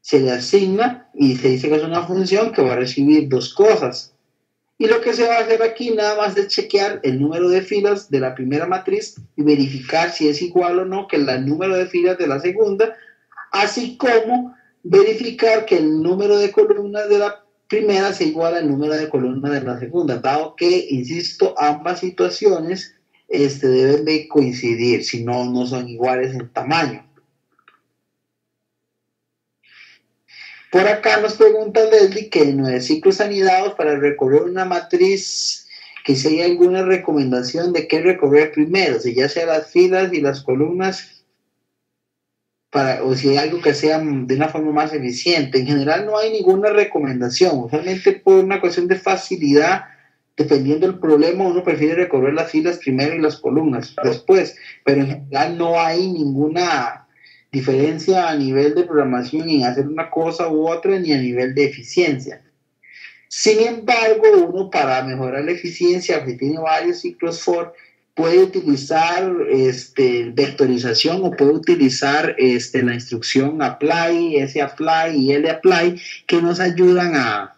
se le asigna y se dice que es una función que va a recibir dos cosas. Y lo que se va a hacer aquí nada más es chequear el número de filas de la primera matriz y verificar si es igual o no que el número de filas de la segunda, así como verificar que el número de columnas de la primera sea igual al número de columnas de la segunda, dado que, insisto, ambas situaciones deben de coincidir, si no, no son iguales en tamaño. Por acá nos pregunta Leslie que en 9 ciclos anidados para recorrer una matriz, que si hay alguna recomendación de qué recorrer primero, si ya sea las filas y las columnas, o si hay algo que sea de una forma más eficiente. En general no hay ninguna recomendación, usualmente por una cuestión de facilidad, dependiendo del problema, uno prefiere recorrer las filas primero y las columnas después, pero en general no hay ninguna diferencia a nivel de programación en hacer una cosa u otra ni a nivel de eficiencia. Sin embargo, uno para mejorar la eficiencia, que tiene varios ciclos for, puede utilizar vectorización o puede utilizar la instrucción apply, sapply y lapply, que nos ayudan a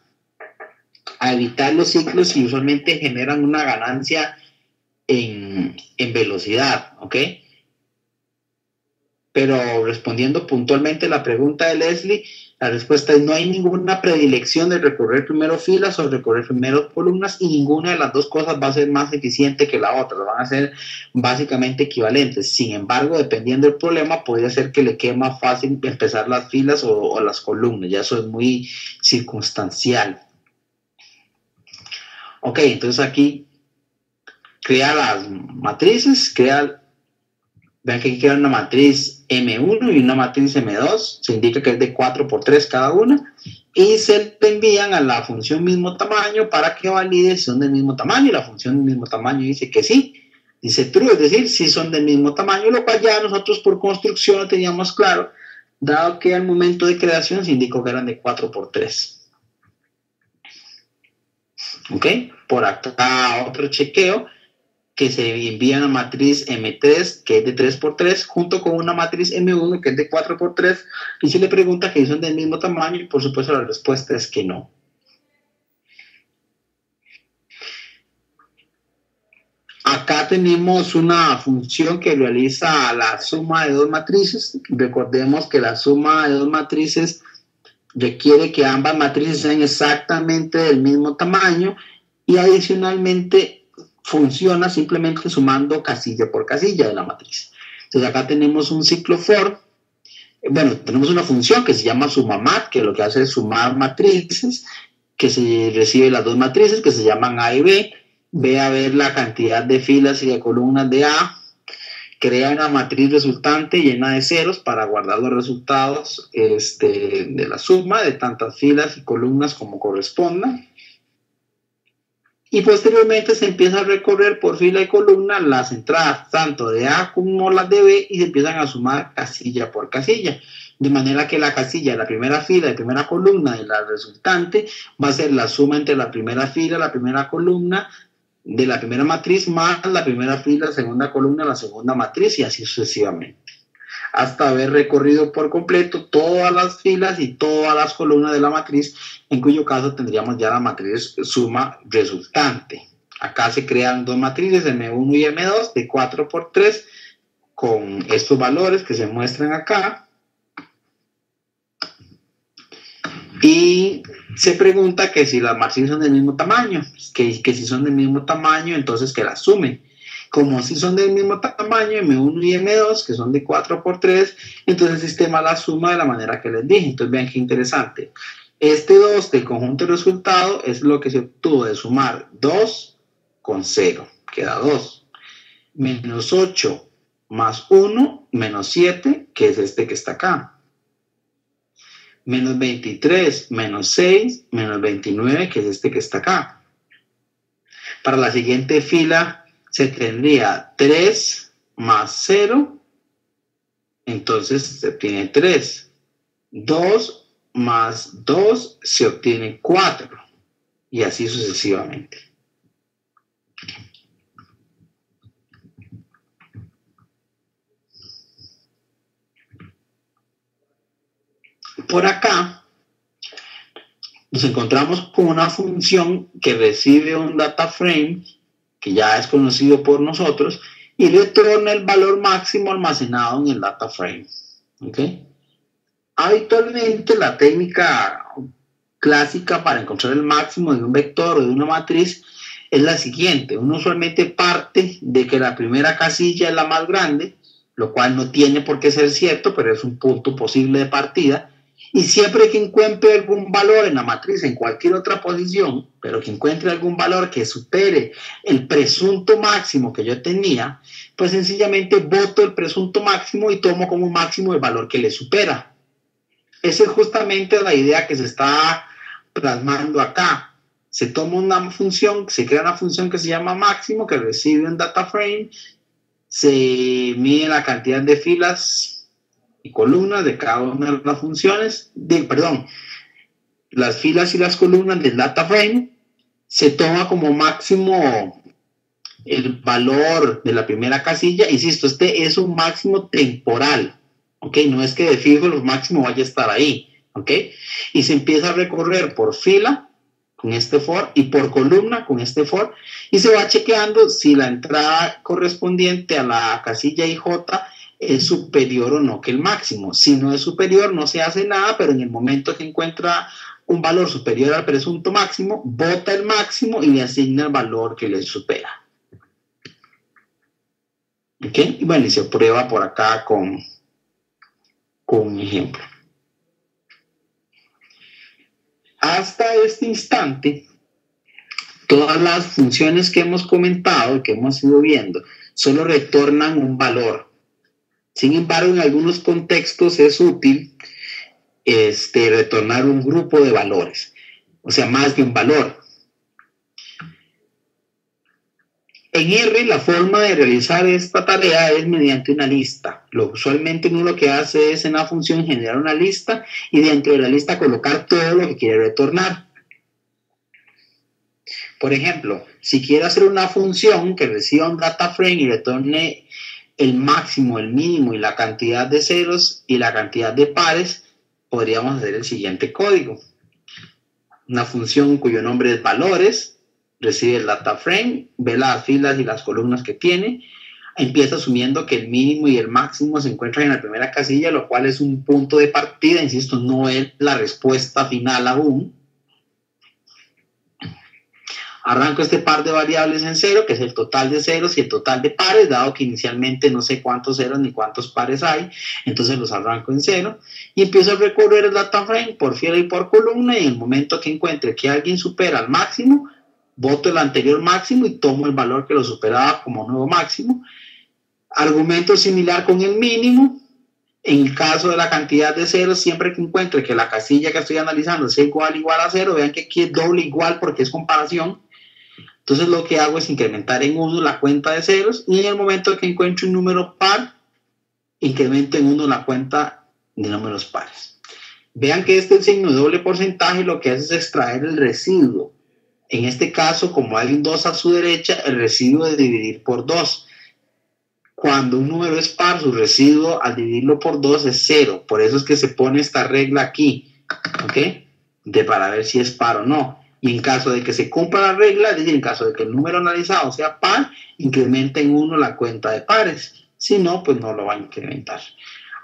evitar los ciclos y usualmente generan una ganancia en velocidad, ¿ok? Pero respondiendo puntualmente la pregunta de Leslie, la respuesta es no hay ninguna predilección de recorrer primero filas o recorrer primero columnas y ninguna de las dos cosas va a ser más eficiente que la otra, van a ser básicamente equivalentes. Sin embargo, dependiendo del problema, podría ser que le quede más fácil empezar las filas o las columnas, ya eso es muy circunstancial. Ok, entonces aquí crea las matrices, vean que aquí queda una matriz M1 y una matriz M2, se indica que es de 4×3 cada una, y se le envían a la función mismo tamaño para que valide si son del mismo tamaño, y la función del mismo tamaño dice que sí, dice true, es decir, si son del mismo tamaño, lo cual ya nosotros por construcción lo teníamos claro, dado que al momento de creación se indicó que eran de 4×3. ¿Ok? Por acá otro chequeo, que se envía una matriz M3 que es de 3×3 junto con una matriz M1 que es de 4×3 y se le pregunta que son del mismo tamaño y por supuesto la respuesta es que no. Acá tenemos una función que realiza la suma de dos matrices. Recordemos que la suma de dos matrices requiere que ambas matrices sean exactamente del mismo tamaño y adicionalmente funciona simplemente sumando casilla por casilla de la matriz. Entonces acá tenemos un ciclo for, bueno, tenemos una función que se llama sumamat, que lo que hace es sumar matrices, que se recibe las dos matrices que se llaman A y B, ve a ver la cantidad de filas y de columnas de A, crea una matriz resultante llena de ceros para guardar los resultados de la suma de tantas filas y columnas como correspondan. Y posteriormente se empieza a recorrer por fila y columna las entradas tanto de A como las de B y se empiezan a sumar casilla por casilla. De manera que la casilla de la primera fila, de primera columna de la resultante va a ser la suma entre la primera fila, la primera columna de la primera matriz más la primera fila, la segunda columna, la segunda matriz y así sucesivamente. hasta haber recorrido por completo todas las filas y todas las columnas de la matriz, en cuyo caso tendríamos ya la matriz suma resultante. Acá se crean dos matrices, M1 y M2, de 4 por 3, con estos valores que se muestran acá. Y se pregunta que si las matrices son del mismo tamaño, que si son del mismo tamaño, entonces que las sumen. Como si son del mismo tamaño, M1 y M2, que son de 4 por 3, entonces el sistema las suma de la manera que les dije. Entonces vean qué interesante. Este 2 del conjunto de resultado es lo que se obtuvo de sumar 2 con 0, queda 2. Menos 8 más 1, menos 7, que es este que está acá. Menos 23, menos 6, menos 29, que es este que está acá. Para la siguiente fila se tendría 3 más 0, entonces se obtiene 3. 2 más 2 se obtiene 4, y así sucesivamente. Por acá nos encontramos con una función que recibe un data frame que ya es conocido por nosotros y retorna el valor máximo almacenado en el data frame. ¿Okay? Habitualmente la técnica clásica para encontrar el máximo de un vector o de una matriz es la siguiente. Uno usualmente parte de que la primera casilla es la más grande, lo cual no tiene por qué ser cierto, pero es un punto posible de partida. Y siempre que encuentre algún valor en la matriz, en cualquier otra posición, pero que encuentre algún valor que supere el presunto máximo que yo tenía, pues sencillamente boto el presunto máximo y tomo como máximo el valor que le supera. Esa es justamente la idea que se está plasmando acá. Se toma una función, se crea una función que se llama máximo, que recibe un data frame, se mide la cantidad de filas y columnas de cada una de las funciones, las filas y las columnas del data frame, se toma como máximo el valor de la primera casilla. Insisto, este es un máximo temporal, ¿ok? No es que de fijo los máximos vaya a estar ahí, ¿ok? Y se empieza a recorrer por fila con este for y por columna con este for, y se va chequeando si la entrada correspondiente a la casilla IJ es superior o no que el máximo. Si no es superior, no se hace nada, pero en el momento que encuentra un valor superior al presunto máximo, bota el máximo y le asigna el valor que le supera. ¿Ok? Y bueno, y se prueba por acá con un ejemplo. Hasta este instante, todas las funciones que hemos comentado, que hemos ido viendo, solo retornan un valor. Sin embargo, en algunos contextos es útil retornar un grupo de valores, o sea, más de un valor. En R, la forma de realizar esta tarea es mediante una lista. Usualmente uno lo que hace es en la función generar una lista y dentro de la lista colocar todo lo que quiere retornar. Por ejemplo, si quiero hacer una función que reciba un data frame y retorne el máximo, el mínimo y la cantidad de ceros y la cantidad de pares, podríamos hacer el siguiente código. Una función cuyo nombre es valores, recibe el data frame, ve las filas y las columnas que tiene, empieza asumiendo que el mínimo y el máximo se encuentran en la primera casilla, lo cual es un punto de partida, insisto, no es la respuesta final aún. Arranco este par de variables en cero, que es el total de ceros y el total de pares, dado que inicialmente no sé cuántos ceros ni cuántos pares hay, entonces los arranco en cero, y empiezo a recorrer el data frame por fila y por columna, y en el momento que encuentre que alguien supera el máximo, boto el anterior máximo y tomo el valor que lo superaba como nuevo máximo. Argumento similar con el mínimo. En el caso de la cantidad de ceros, siempre que encuentre que la casilla que estoy analizando sea igual a 0, vean que aquí es doble igual porque es comparación. Entonces lo que hago es incrementar en 1 la cuenta de ceros y en el momento que encuentre un número par, incremento en 1 la cuenta de números pares. Vean que este signo de doble porcentaje lo que hace es extraer el residuo. En este caso, como hay un 2 a su derecha, el residuo es dividir por 2. cuando un número es par, su residuo al dividirlo por 2 es 0. Por eso es que se pone esta regla aquí, ¿ok? Para ver si es par o no. Y en caso de que se cumpla la regla, es decir, en caso de que el número analizado sea par, incrementa en 1 la cuenta de pares. Si no, pues no lo va a incrementar.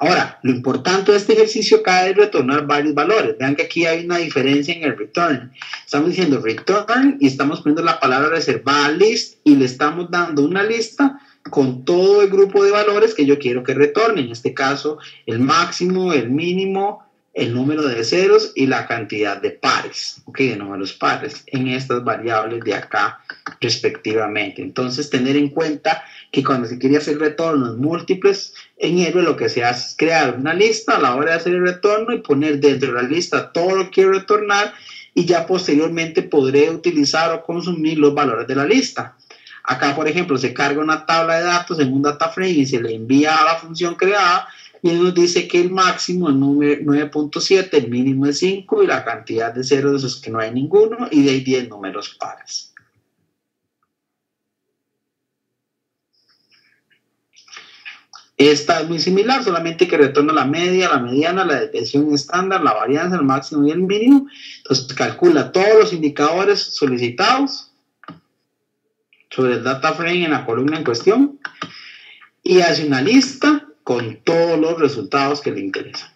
Ahora, lo importante de este ejercicio acá es retornar varios valores. Vean que aquí hay una diferencia en el return. Estamos diciendo return y estamos poniendo la palabra reservada list y le estamos dando una lista con todo el grupo de valores que yo quiero que retorne. En este caso, el máximo, el mínimo, el número de ceros y la cantidad de pares, de números pares en estas variables de acá respectivamente. Entonces, tener en cuenta que cuando se quiere hacer retornos múltiples en R, lo que se hace es crear una lista a la hora de hacer el retorno y poner dentro de la lista todo lo que quiero retornar y ya posteriormente podré utilizar o consumir los valores de la lista. Acá, por ejemplo, se carga una tabla de datos en un data frame y se le envía a la función creada y nos dice que el máximo es 9.7, el mínimo es 5 y la cantidad de ceros es que no hay ninguno y de ahí 10 números pares. Esta es muy similar, solamente que retorna la media, la mediana, la desviación estándar, la varianza, el máximo y el mínimo. Entonces calcula todos los indicadores solicitados sobre el data frame en la columna en cuestión y hace una lista con todos los resultados que le interesan.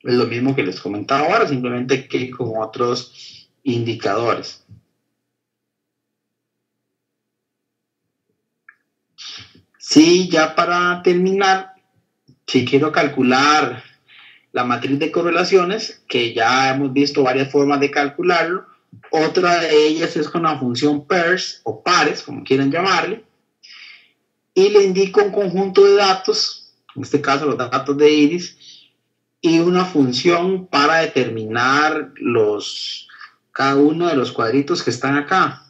Es lo mismo que les comentaba ahora, simplemente que con otros indicadores. Sí, ya para terminar, si quiero calcular la matriz de correlaciones, que ya hemos visto varias formas de calcularlo, otra de ellas es con la función pairs o pares, como quieran llamarle, y le indico un conjunto de datos, en este caso los datos de iris, y una función para determinar cada uno de los cuadritos que están acá.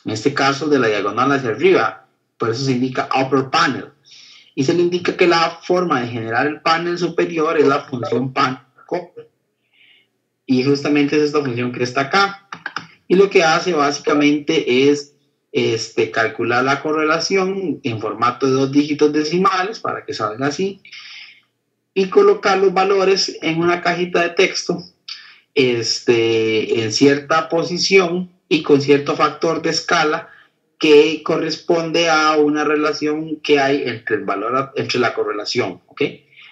En este caso de la diagonal hacia arriba, por eso se indica upper panel. Y se le indica que la forma de generar el panel superior es la función pan. Y justamente es esta función que está acá. Y lo que hace básicamente es calcular la correlación en formato de 2 dígitos decimales para que salga así y colocar los valores en una cajita de texto en cierta posición y con cierto factor de escala que corresponde a una relación que hay entre la correlación, ¿ok?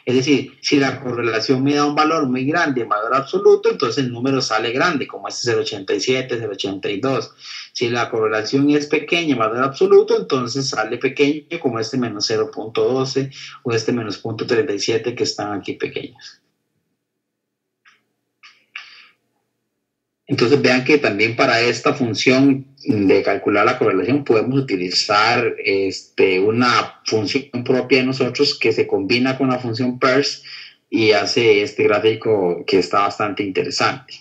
Es decir, si la correlación me da un valor muy grande en valor absoluto, entonces el número sale grande, como este 0.87, 0.82. Si la correlación es pequeña en valor absoluto, entonces sale pequeño, como este menos 0.12 o este menos 0.37 que están aquí pequeños. Entonces vean que también para esta función de calcular la correlación podemos utilizar una función propia de nosotros que se combina con la función pairs y hace este gráfico que está bastante interesante.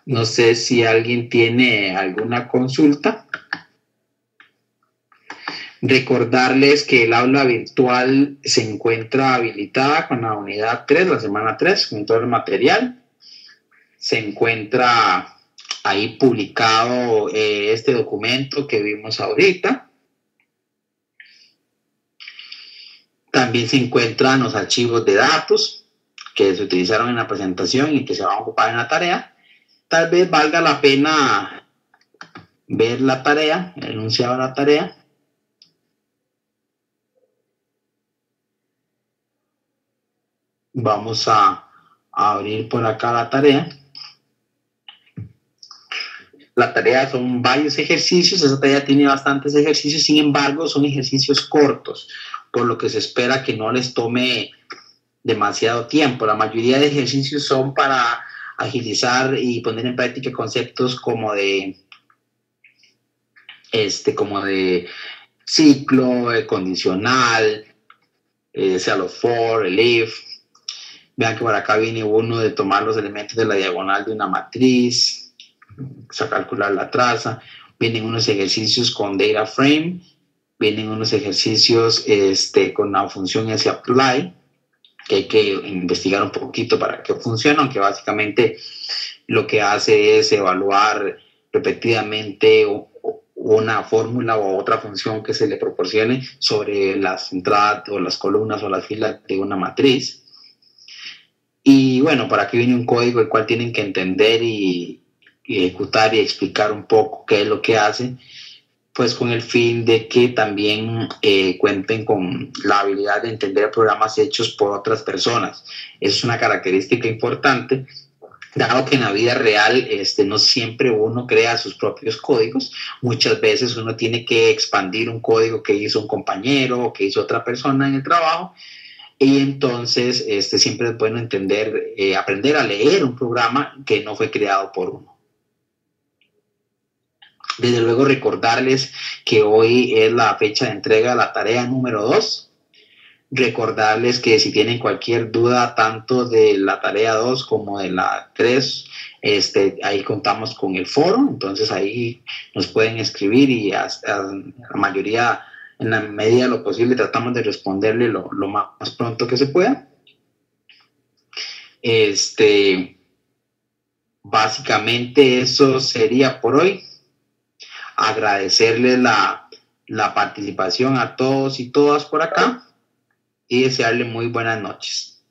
No sé si alguien tiene alguna consulta. Recordarles que el aula virtual se encuentra habilitada con la unidad 3, la semana 3, con todo el material. Se encuentra ahí publicado este documento que vimos ahorita. También se encuentran los archivos de datos que se utilizaron en la presentación y que se van a ocupar en la tarea. Tal vez valga la pena ver la tarea, el enunciado de la tarea. Vamos a abrir por acá la tarea. La tarea son varios ejercicios, esa tarea tiene bastantes ejercicios, sin embargo son ejercicios cortos, por lo que se espera que no les tome demasiado tiempo. La mayoría de ejercicios son para agilizar y poner en práctica conceptos como de ciclo, condicional, sea los for, el if. Vean que por acá viene uno de tomar los elementos de la diagonal de una matriz, o sea, calcular la traza. Vienen unos ejercicios con data frame, vienen unos ejercicios con la función apply, que hay que investigar un poquito para que funcione, aunque básicamente lo que hace es evaluar repetidamente una fórmula o otra función que se le proporcione sobre las entradas o las columnas o las filas de una matriz. Y bueno, por aquí viene un código el cual tienen que entender y ejecutar y explicar un poco qué es lo que hace, pues con el fin de que también cuenten con la habilidad de entender programas hechos por otras personas. Eso es una característica importante, dado que en la vida real no siempre uno crea sus propios códigos. Muchas veces uno tiene que expandir un código que hizo un compañero o que hizo otra persona en el trabajo, y entonces siempre es bueno entender, aprender a leer un programa que no fue creado por uno. Desde luego recordarles que hoy es la fecha de entrega de la tarea número 2. Recordarles que si tienen cualquier duda tanto de la tarea 2 como de la 3, ahí contamos con el foro, entonces ahí nos pueden escribir y hasta la mayoría, en la medida de lo posible, tratamos de responderle lo más pronto que se pueda. Básicamente eso sería por hoy. Agradecerles la participación a todos y todas por acá y desearles muy buenas noches.